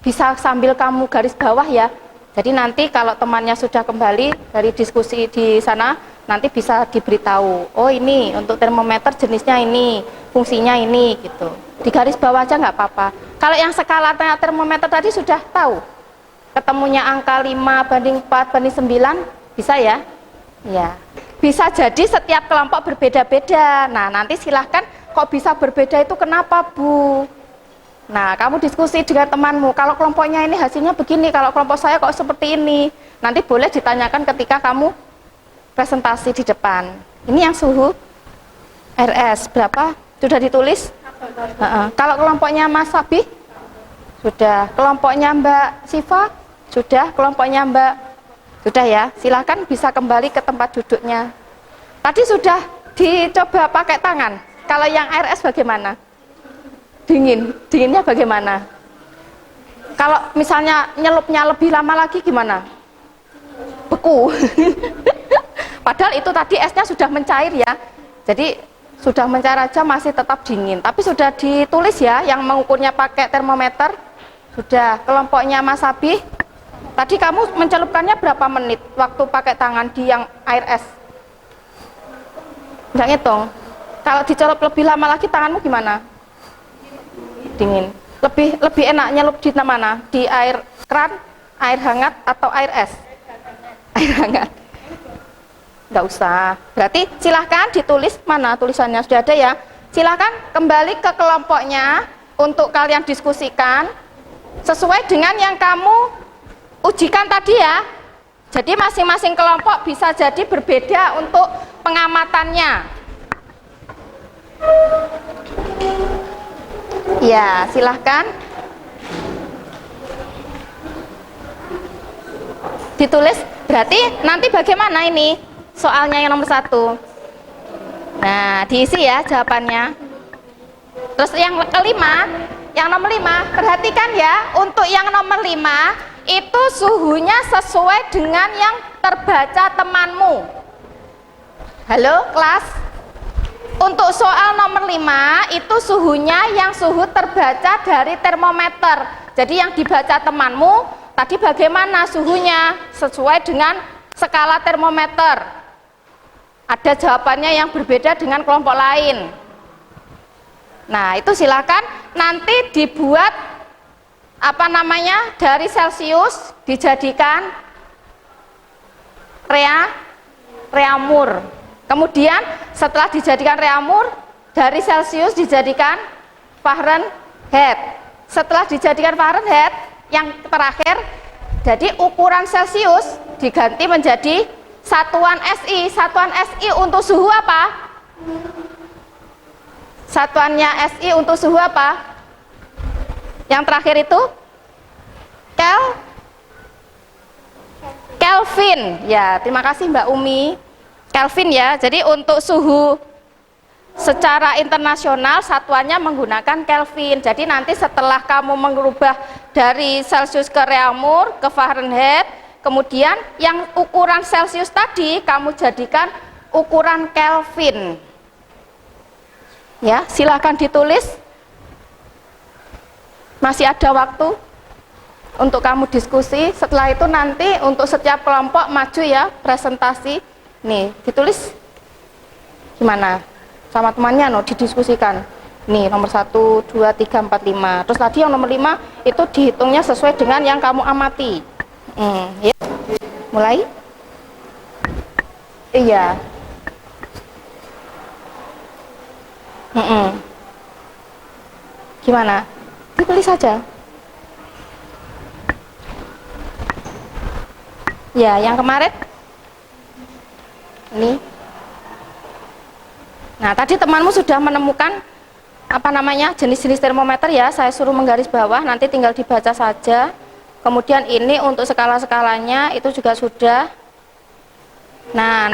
Bisa sambil kamu garis bawah ya. Jadi nanti kalau temannya sudah kembali dari diskusi di sana, nanti bisa diberitahu. Oh, ini untuk termometer jenisnya ini, fungsinya ini, gitu. Di garis bawah aja nggak apa-apa. Kalau yang skala termometer tadi sudah tahu. Ketemunya angka 5:4:9, bisa ya? Ya. Bisa jadi setiap kelompok berbeda-beda. Nah, nanti silahkan, kok bisa berbeda itu kenapa, Bu? Nah, kamu diskusi dengan temanmu, kalau kelompoknya ini hasilnya begini, kalau kelompok saya kok seperti ini. Nanti boleh ditanyakan ketika kamu presentasi di depan. Ini yang suhu RS berapa? Sudah ditulis? Kalau kelompoknya Mas Sabi? Sudah. Kelompoknya Mbak Siva? Sudah. Kelompoknya Mbak? Sudah ya. Silahkan bisa kembali ke tempat duduknya. Tadi sudah dicoba pakai tangan. Kalau yang RS bagaimana? Dinginnya bagaimana? Kalau misalnya nyelupnya lebih lama lagi gimana? Beku. Padahal itu tadi esnya sudah mencair ya. Jadi sudah mencair aja masih tetap dingin. Tapi sudah ditulis ya yang mengukurnya pakai termometer. Sudah. Kelompoknya Mas Abi, tadi kamu mencelupkannya berapa menit waktu pakai tangan di yang air es? Nggak ngitung. Kalau dicelup lebih lama lagi tanganmu gimana? Dingin. Lebih enak nyelup di mana? Di air keran, air hangat atau air es? Air hangat. Nggak usah. Berarti silahkan ditulis, mana tulisannya sudah ada ya. Silahkan kembali ke kelompoknya untuk kalian diskusikan sesuai dengan yang kamu ujikan tadi ya. Jadi masing-masing kelompok bisa jadi berbeda untuk pengamatannya. Ya, silahkan ditulis. Berarti nanti bagaimana ini soalnya yang nomor 1? Nah, diisi ya jawabannya. Terus yang kelima, yang nomor 5, perhatikan ya, untuk yang nomor 5 itu suhunya sesuai dengan yang terbaca temanmu. Halo kelas? Untuk soal nomor 5 itu suhunya yang suhu terbaca dari termometer. Jadi yang dibaca temanmu tadi bagaimana suhunya sesuai dengan skala termometer. Ada jawabannya yang berbeda dengan kelompok lain. Nah, itu silakan nanti dibuat apa namanya dari Celcius dijadikan reamur. Kemudian setelah dijadikan reamur, dari Celcius dijadikan Fahrenheit. Setelah dijadikan Fahrenheit, yang terakhir, jadi ukuran Celcius diganti menjadi satuan SI. Satuan SI untuk suhu apa? Satuannya SI untuk suhu apa? Yang terakhir itu Kelvin. Ya, terima kasih Mbak Umi. Kelvin ya. Jadi untuk suhu secara internasional satuannya menggunakan Kelvin. Jadi nanti setelah kamu merubah dari Celcius ke reamur ke Fahrenheit, kemudian yang ukuran Celcius tadi kamu jadikan ukuran Kelvin. Ya, silakan ditulis. Masih ada waktu untuk kamu diskusi. Setelah itu nanti untuk setiap kelompok maju ya presentasi. Nih, ditulis gimana? Sama temannya didiskusikan. Nih, nomor 1, 2, 3, 4, 5. Terus tadi yang nomor 5 itu dihitungnya sesuai dengan yang kamu amati. Ya. Mulai? Iya. Gimana? Ditulis saja. Ya, yang kemarin ini. Nah, tadi temanmu sudah menemukan apa namanya jenis-jenis termometer ya. Saya suruh menggaris bawah, nanti tinggal dibaca saja. Kemudian ini untuk skala-skalanya itu juga sudah. Nah,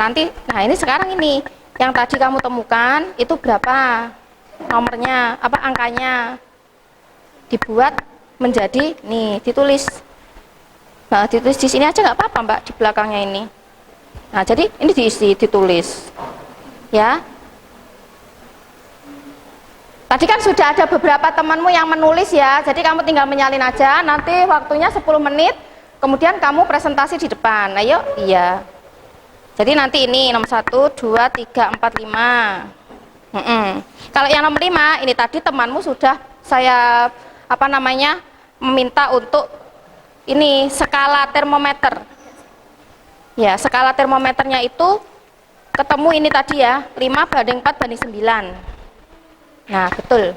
ini sekarang ini yang tadi kamu temukan itu berapa nomornya, apa angkanya, dibuat menjadi nih, ditulis. Nah, ditulis di sini aja nggak apa-apa Mbak, di belakangnya ini. Nah, jadi ini diisi, ditulis ya. Tadi kan sudah ada beberapa temanmu yang menulis ya, jadi kamu tinggal menyalin aja. Nanti waktunya 10 menit, kemudian kamu presentasi di depan. Ayo, iya. Jadi nanti ini nomor 1, 2, 3, 4, 5. Kalau yang nomor 5, ini tadi temanmu sudah saya apa namanya meminta untuk ini skala termometer. Ya, skala termometernya itu ketemu ini tadi ya, 5:4:9. Nah, betul.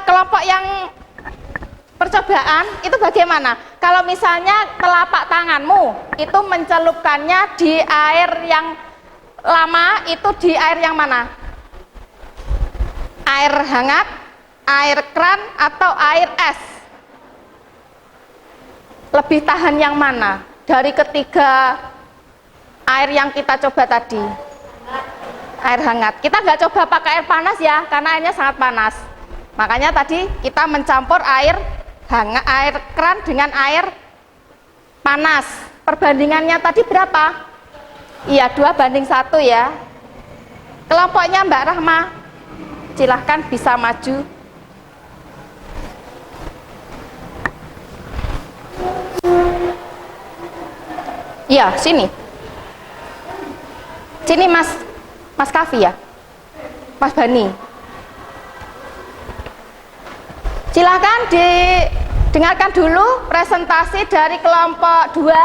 Kelompok yang percobaan itu bagaimana? Kalau misalnya telapak tanganmu itu mencelupkannya di air yang lama, itu di air yang mana? Air hangat, air keran, atau air es? Lebih tahan yang mana dari ketiga air yang kita coba tadi? Air hangat. Kita nggak coba pakai air panas ya, karena airnya sangat panas. Makanya tadi kita mencampur air hangat, air keran dengan air panas. Perbandingannya tadi berapa? Iya, 2:1 ya. Kelompoknya Mbak Rahma, silahkan bisa maju. Iya, sini. Sini Mas Kavi ya? Mas Bani. Silakan didengarkan dulu presentasi dari kelompok 2.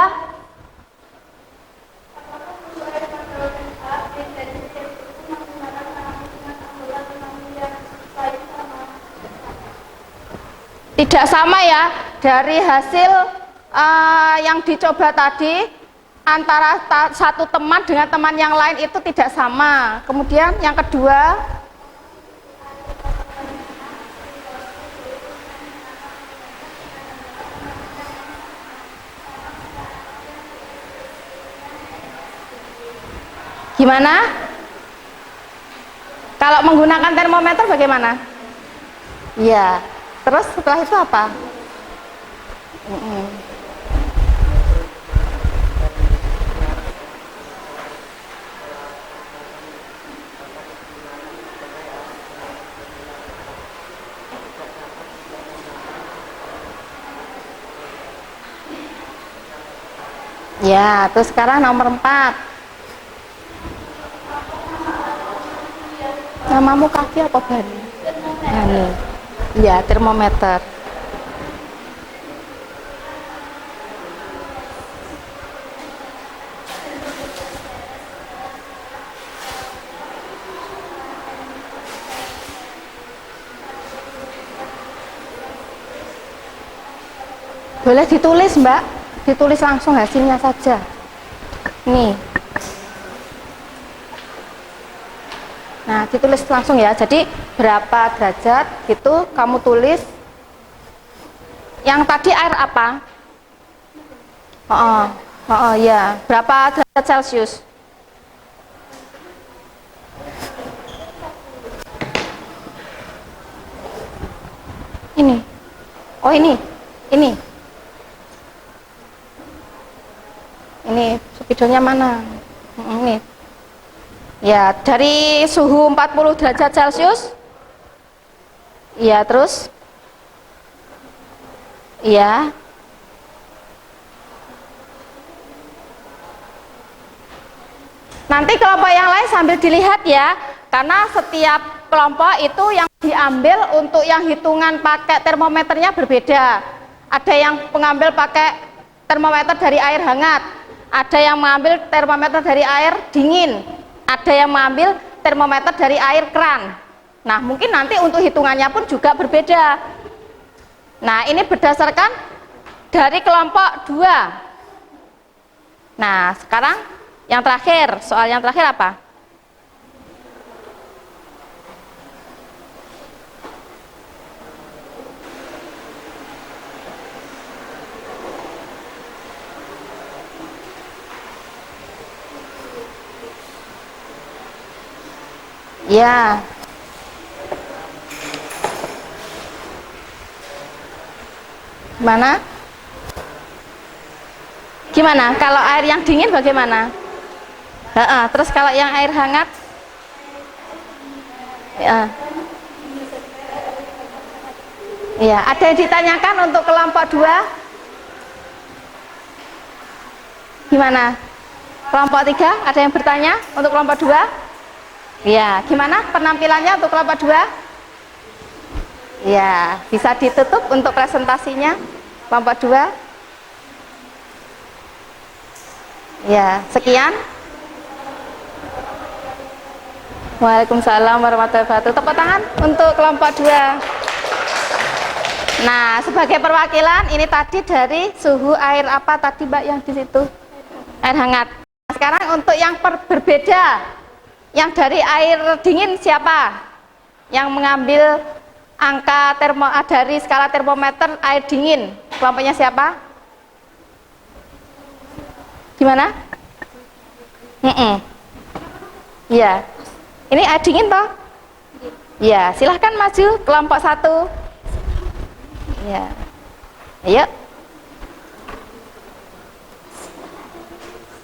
Tidak sama ya, dari hasil yang dicoba tadi antara satu teman dengan teman yang lain itu tidak sama. Kemudian yang kedua, gimana? Kalau menggunakan termometer bagaimana? Iya. Terus setelah itu apa? Ya, terus sekarang nomor 4. Namamu Kavi apa Bani? Nah, nih. Ya, termometer. Boleh ditulis, Mbak. Ditulis langsung hasilnya saja. Nih. Nah, ditulis langsung ya. Jadi berapa derajat gitu kamu tulis. Yang tadi air apa? Ya. Berapa derajat Celcius? Ini. Oh, ini. Ini. Ini spidolnya mana? Ini. Ya, dari suhu 40 derajat Celcius. Iya, terus? Iya. Nanti kelompok yang lain sambil dilihat ya, karena setiap kelompok itu yang diambil untuk yang hitungan pakai termometernya berbeda. Ada yang mengambil pakai termometer dari air hangat, ada yang mengambil termometer dari air dingin, ada yang mengambil termometer dari air keran. Nah, mungkin nanti untuk hitungannya pun juga berbeda. Nah, ini berdasarkan dari kelompok 2. Nah, sekarang yang terakhir, soal yang terakhir apa? Ya. Gimana? Gimana? Kalau air yang dingin bagaimana? Terus kalau yang air hangat? Ya. Ya, ada yang ditanyakan untuk kelompok 2? Gimana? Kelompok 3 ada yang bertanya untuk kelompok 2? Ya, gimana penampilannya untuk kelompok 2? Ya, bisa ditutup untuk presentasinya kelompok 2. Ya, sekian. Waalaikumsalam warahmatullahi wabarakatuh. Tepuk tangan untuk kelompok 2. Nah, sebagai perwakilan ini tadi dari suhu air apa tadi Mbak yang di situ? Air hangat. Nah, sekarang untuk yang berbeda. Yang dari air dingin siapa? Yang mengambil angka dari skala termometer air dingin. Kelompoknya siapa? Gimana? Iya. Ini air dingin toh? Iya, silahkan maju kelompok 1. Iya. Ayo.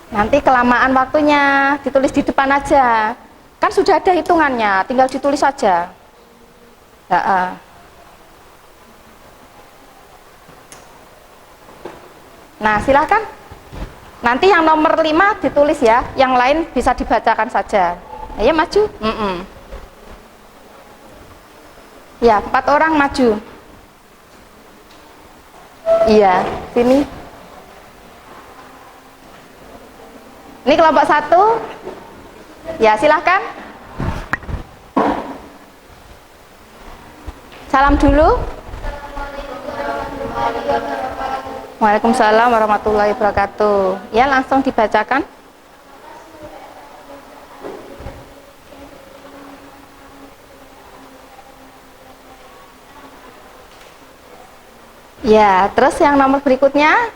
Nanti kelamaan waktunya, ditulis di depan aja. Kan sudah ada hitungannya, tinggal ditulis saja. Nah, silakan. Nanti yang nomor 5 ditulis ya, yang lain bisa dibacakan saja. Ayo maju. Ya, 4 orang maju. Iya, sini. Ini kelompok 1. Ya, silahkan. Salam dulu. Waalaikumsalam warahmatullahi wabarakatuh. Ya, langsung dibacakan. Ya, terus yang nomor berikutnya.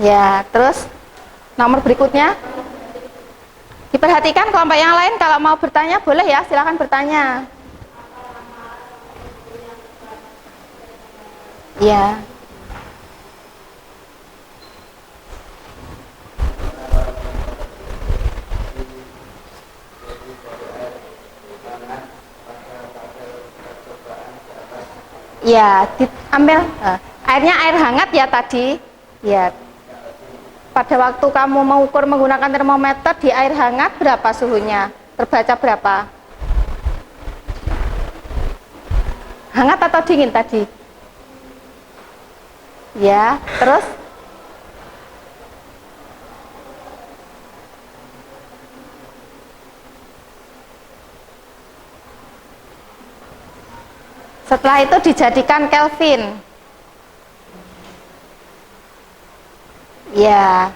Ya, terus nomor berikutnya. Diperhatikan kelompok yang lain kalau mau bertanya boleh ya, silakan bertanya. Ya. Ya, Ambil. Airnya air hangat ya tadi. Ya. Pada waktu kamu mengukur menggunakan termometer di air hangat berapa suhunya? Terbaca berapa? Hangat atau dingin tadi? Ya, terus? Setelah itu dijadikan Kelvin. Ya.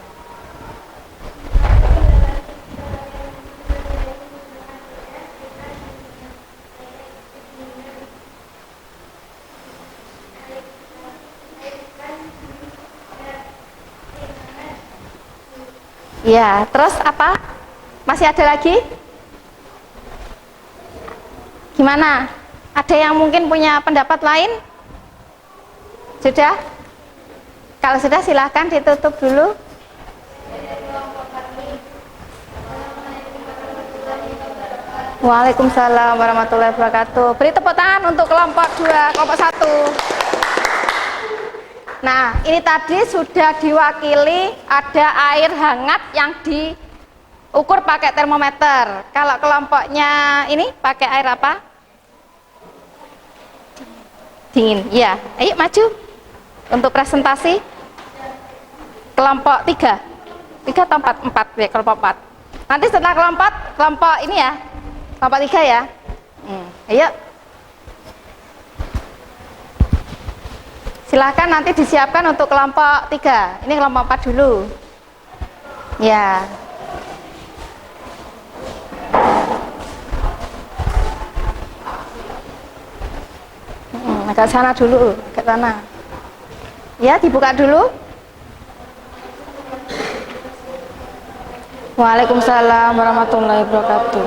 Ya, terus apa? Masih ada lagi? Gimana? Ada yang mungkin punya pendapat lain? Sudah? Kalau sudah silahkan ditutup dulu. Waalaikumsalam warahmatullahi wabarakatuh. Beri tepuk tangan untuk kelompok 2, kelompok 1. Nah, ini tadi sudah diwakili ada air hangat yang diukur pakai termometer. Kalau kelompoknya ini pakai air apa? Dingin. Ya, ayo maju untuk presentasi. Kelompok 3 atau 4 ya, kelompok 4. Nanti setelah kelompok ini ya, kelompok 3 ya. Ayo. Silahkan nanti disiapkan untuk kelompok 3. Ini kelompok 4 dulu. Ya. Agak sana dulu, ke sana. Ya, dibuka dulu. Waalaikumsalam warahmatullahi wabarakatuh.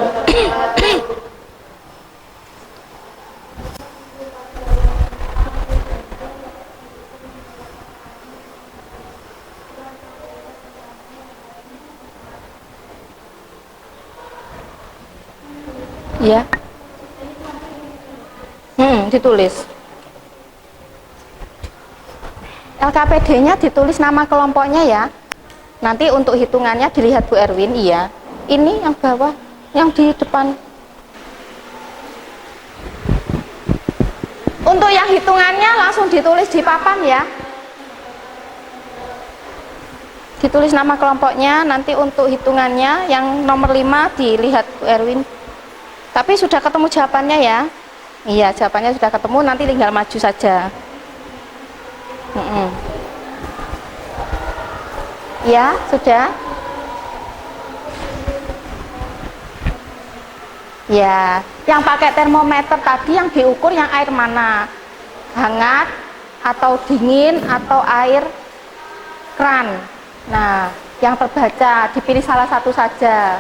Ya. Ditulis. LKPD-nya ditulis nama kelompoknya ya. Nanti untuk hitungannya dilihat Bu Erwin, iya. Ini yang bawah, yang di depan. Untuk yang hitungannya langsung ditulis di papan ya. Ditulis nama kelompoknya, nanti untuk hitungannya yang nomor 5 dilihat Bu Erwin. Tapi sudah ketemu jawabannya ya. Iya, jawabannya sudah ketemu, nanti tinggal maju saja. Ya, sudah. Ya, yang pakai termometer tadi yang diukur yang air mana? Hangat atau dingin atau air keran. Nah, yang terbaca dipilih salah satu saja.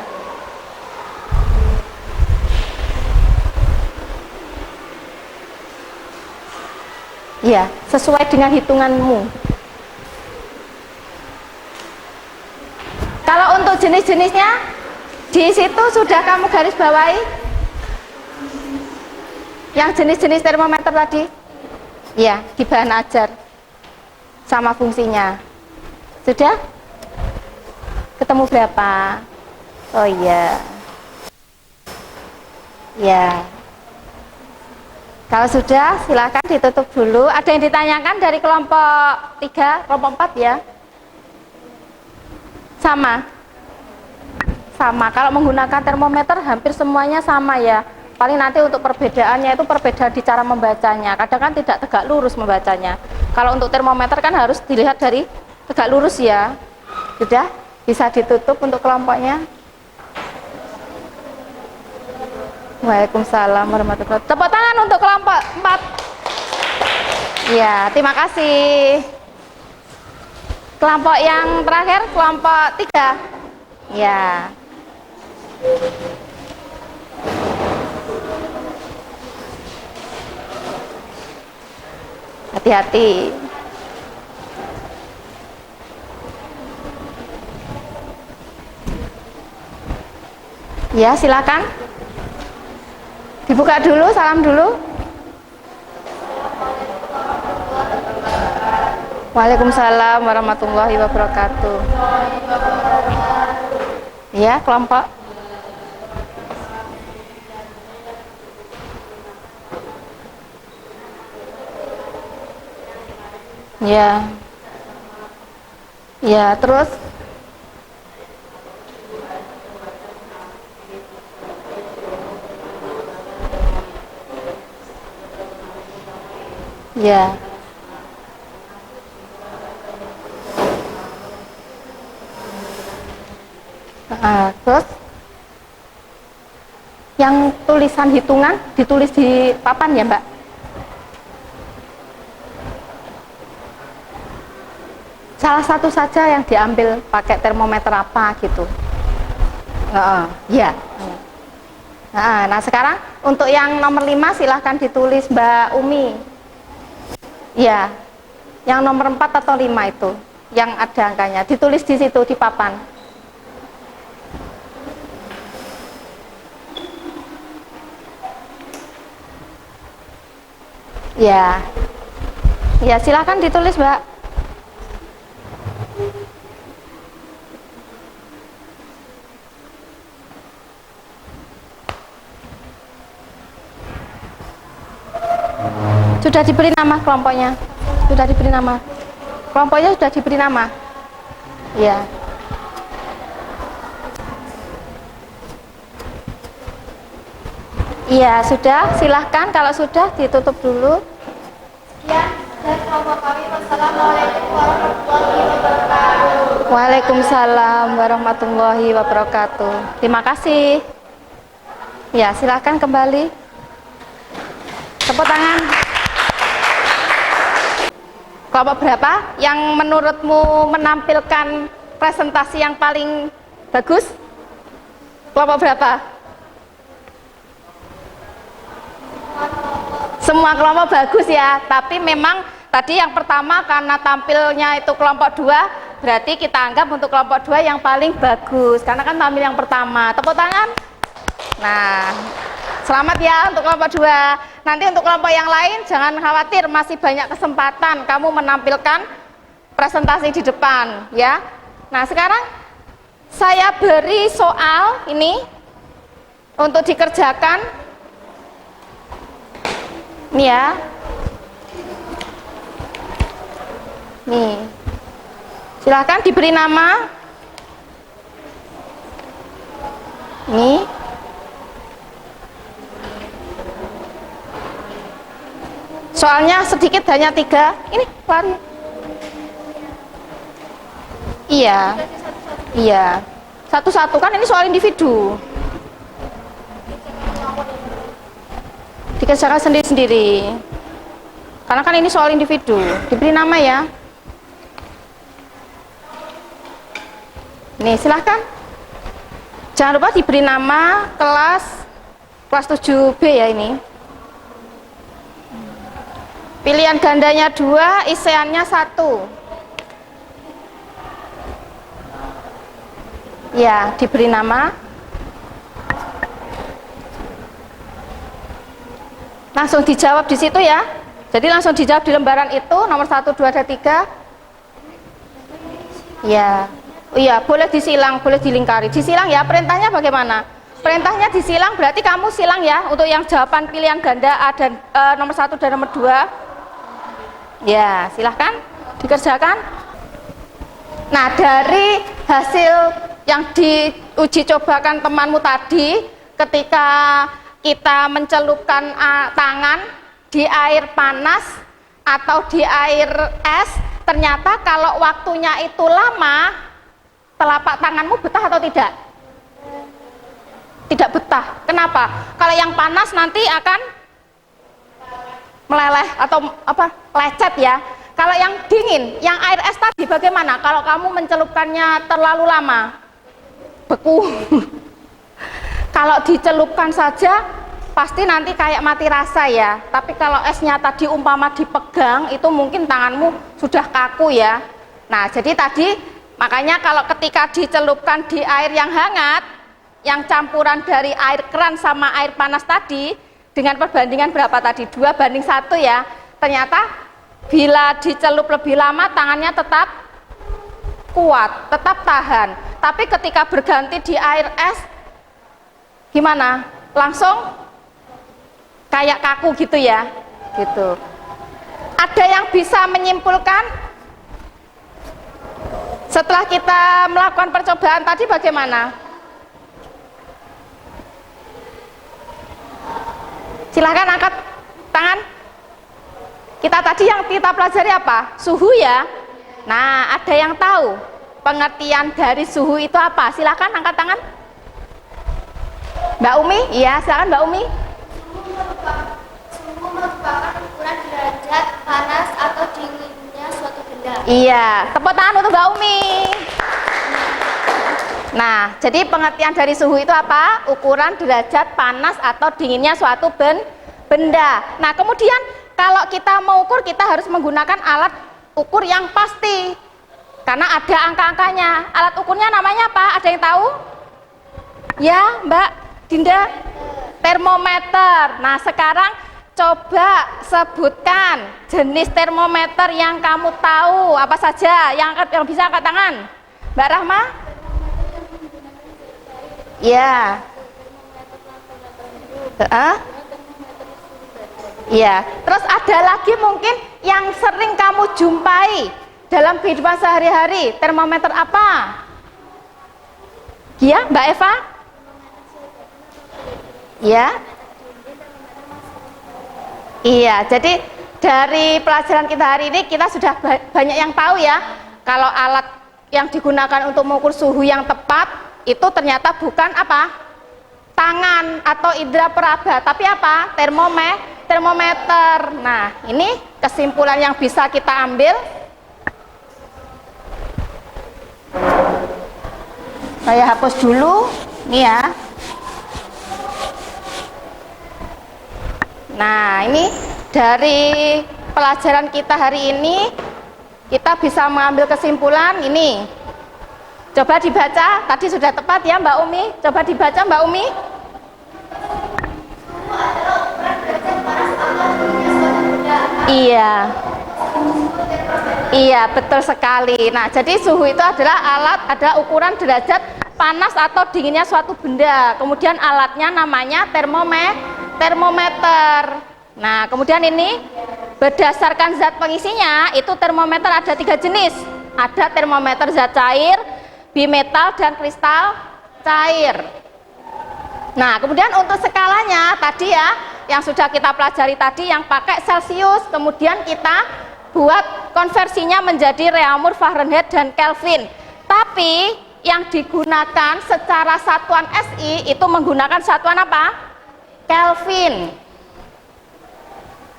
Ya, sesuai dengan hitunganmu. Kalau untuk jenis-jenisnya di situ sudah kamu garis bawahi yang jenis-jenis termometer tadi. Ya, di bahan ajar sama fungsinya. Sudah? Ketemu berapa? Oh iya. Ya. Kalau sudah, silakan ditutup dulu. Ada yang ditanyakan dari kelompok 3, kelompok 4 ya? Sama. Kalau menggunakan termometer hampir semuanya sama ya. Paling nanti untuk perbedaannya itu perbedaan di cara membacanya. Kadang kan tidak tegak lurus membacanya. Kalau untuk termometer kan harus dilihat dari tegak lurus ya. Sudah? Bisa ditutup untuk kelompoknya. Waalaikumsalam warahmatullahi wabarakatuh. Tepuk tangan untuk kelompok 4. Ya, terima kasih. Kelompok yang terakhir, kelompok 3. Ya. Hati-hati. Ya, silakan. Dibuka dulu, salam dulu. Waalaikumsalam warahmatullahi wabarakatuh. Ya, kelompok. Ya. Ya, terus ya. Terus yang tulisan hitungan ditulis di papan ya, Mbak? Salah satu saja yang diambil pakai termometer apa gitu. Ya. Nah, sekarang untuk yang nomor 5 silahkan ditulis Mbak Umi. Ya. Yang nomor 4 atau 5 itu yang ada angkanya ditulis di situ di papan. Ya. Ya, silahkan ditulis, Mbak. Sudah diberi nama kelompoknya? Sudah diberi nama? Kelompoknya sudah diberi nama? Ya. Iya, sudah. Silahkan kalau sudah ditutup dulu. Sekian dari kelompok kami. Wassalamualaikum warahmatullahi wabarakatuh. Waalaikumsalam warahmatullahi wabarakatuh. Terima kasih. Ya, silahkan kembali. Tepuk tangan. Kelompok berapa yang menurutmu menampilkan presentasi yang paling bagus? Kelompok berapa? Semua kelompok bagus ya, tapi memang tadi yang pertama karena tampilnya itu kelompok 2, berarti kita anggap untuk kelompok 2 yang paling bagus karena kan tampil yang pertama. Tepuk tangan. Nah, selamat ya untuk kelompok 2. Nanti untuk kelompok yang lain jangan khawatir, masih banyak kesempatan kamu menampilkan presentasi di depan ya. Nah, sekarang saya beri soal ini untuk dikerjakan. Nih ya. Nih. Silahkan diberi nama. Nih. Soalnya sedikit, hanya 3. Ini lari. Iya. Iya. Satu-satu kan ini soal individu. Dikerjakan sendiri-sendiri. Karena kan ini soal individu. Diberi nama ya. Nih, silahkan. Jangan lupa diberi nama kelas 7B ya ini. Pilihan gandanya 2, isiannya 1. Ya, diberi nama. Langsung dijawab di situ ya. Jadi langsung dijawab di lembaran itu, nomor 1, 2, dan 3. Ya. Iya, boleh disilang, boleh dilingkari. Disilang ya, perintahnya bagaimana? Perintahnya disilang berarti kamu silang ya untuk yang jawaban pilihan ganda A dan nomor 1 dan nomor 2. Ya, silahkan dikerjakan. Nah, dari hasil yang diuji cobakan temanmu tadi, ketika kita mencelupkan tangan di air panas atau di air es, ternyata kalau waktunya itu lama, telapak tanganmu betah atau tidak? Tidak betah. Kenapa? Kalau yang panas nanti akan meleleh atau lecet ya. Kalau yang dingin, yang air es tadi bagaimana? Kalau kamu mencelupkannya terlalu lama, beku. Kalau dicelupkan saja pasti nanti kayak mati rasa ya. Tapi kalau esnya tadi umpama dipegang, itu mungkin tanganmu sudah kaku ya. Nah, jadi tadi makanya kalau ketika dicelupkan di air yang hangat, yang campuran dari air keran sama air panas tadi, dengan perbandingan berapa tadi? 2:1 ya. Ternyata bila dicelup lebih lama tangannya tetap kuat, tetap tahan. Tapi ketika berganti di air es, gimana? Langsung kayak kaku gitu ya, gitu. Ada yang bisa menyimpulkan setelah kita melakukan percobaan tadi bagaimana? Silahkan angkat tangan. Kita tadi yang kita pelajari apa? Suhu ya. Nah, ada yang tahu pengertian dari suhu itu apa? Silahkan angkat tangan. Mbak Umi, iya silahkan Mbak Umi. Suhu merupakan ukuran derajat panas atau dinginnya suatu benda. Iya, tepuk tangan untuk Mbak Umi. Nah, jadi pengertian dari suhu itu apa? Ukuran derajat panas atau dinginnya suatu benda. Nah, kemudian kalau kita mau ukur, kita harus menggunakan alat ukur yang pasti. Karena ada angka-angkanya. Alat ukurnya namanya apa? Ada yang tahu? Ya, Mbak Dinda? Termometer. Nah, sekarang coba sebutkan jenis termometer yang kamu tahu. Apa saja yang bisa angkat tangan? Mbak Rahma? Ya. Ya. Terus ada lagi mungkin yang sering kamu jumpai dalam kehidupan sehari-hari. Termometer apa? Ya, Mbak Eva? Ya. Iya, jadi dari pelajaran kita hari ini kita sudah banyak yang tahu ya. Kalau alat yang digunakan untuk mengukur suhu yang tepat itu ternyata bukan apa? Tangan atau indera peraba, tapi apa? Termometer. Nah, ini kesimpulan yang bisa kita ambil. Saya hapus dulu, nih ya. Nah, ini dari pelajaran kita hari ini kita bisa mengambil kesimpulan ini. Coba dibaca, tadi sudah tepat ya Mbak Umi. Coba dibaca Mbak Umi. Iya. Iya, betul sekali. Nah, jadi suhu itu adalah alat, ada ukuran derajat panas atau dinginnya suatu benda. Kemudian alatnya namanya termometer. Nah, kemudian ini berdasarkan zat pengisinya, itu termometer ada 3 jenis. Ada termometer zat cair, bimetal, dan kristal cair. Nah, kemudian untuk skalanya tadi ya, yang sudah kita pelajari tadi yang pakai Celsius, kemudian kita buat konversinya menjadi Reaumur, Fahrenheit, dan Kelvin. Tapi yang digunakan secara satuan SI itu menggunakan satuan apa? Kelvin.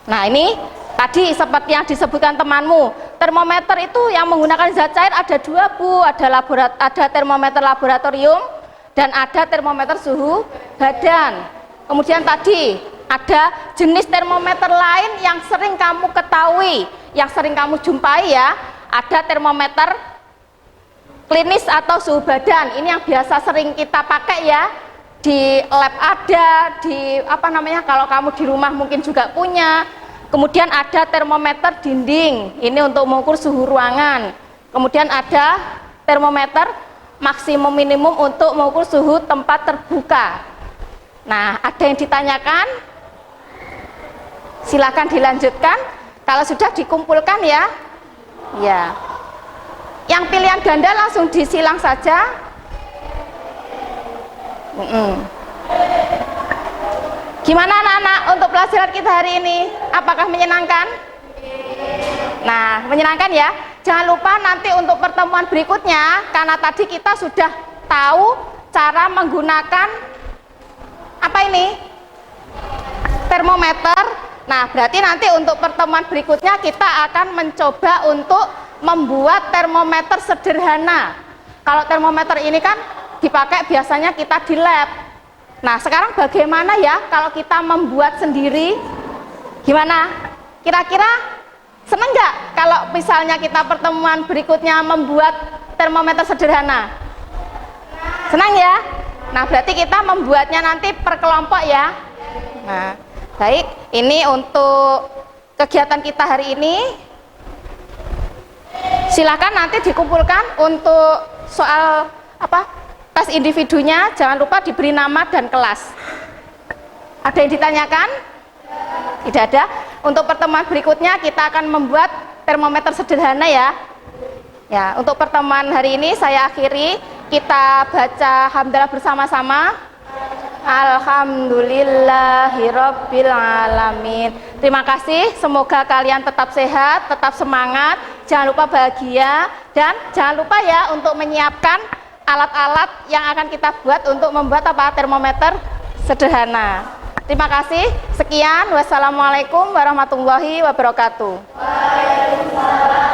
Nah, ini tadi seperti yang disebutkan temanmu, termometer itu yang menggunakan zat cair ada 2 Bu, ada termometer laboratorium dan ada termometer suhu badan. Kemudian tadi ada jenis termometer lain yang sering kamu ketahui, yang sering kamu jumpai ya, ada termometer klinis atau suhu badan. Ini yang biasa sering kita pakai ya, di lab ada, di apa namanya, kalau kamu di rumah mungkin juga punya. Kemudian ada termometer dinding, ini untuk mengukur suhu ruangan. Kemudian ada termometer maksimum minimum untuk mengukur suhu tempat terbuka. Nah, ada yang ditanyakan? Silakan dilanjutkan. Kalau sudah dikumpulkan ya. Ya. Yang pilihan ganda langsung disilang saja. Gimana anak-anak untuk pelajaran kita hari ini? Apakah menyenangkan? Nah, menyenangkan ya. Jangan lupa nanti untuk pertemuan berikutnya, karena tadi kita sudah tahu cara menggunakan apa ini? Termometer. Nah, berarti nanti untuk pertemuan berikutnya kita akan mencoba untuk membuat termometer sederhana. Kalau termometer ini kan dipakai biasanya kita di lab. Nah, sekarang bagaimana ya kalau kita membuat sendiri? Gimana? Kira-kira seneng nggak kalau misalnya kita pertemuan berikutnya membuat termometer sederhana? Senang ya? Nah, berarti kita membuatnya nanti per kelompok ya. Nah, baik, ini untuk kegiatan kita hari ini. Silakan nanti dikumpulkan untuk soal tes individunya, jangan lupa diberi nama dan kelas. Ada yang ditanyakan? Tidak ada. Untuk pertemuan berikutnya kita akan membuat termometer sederhana ya. Ya, untuk pertemuan hari ini saya akhiri. Kita baca hamdalah bersama-sama. Alhamdulillahirabbil alamin. Terima kasih, semoga kalian tetap sehat, tetap semangat, jangan lupa bahagia, dan jangan lupa ya untuk menyiapkan alat-alat yang akan kita buat untuk membuat termometer sederhana. Terima kasih, sekian, wassalamualaikum warahmatullahi wabarakatuh. Waalaikumsalam.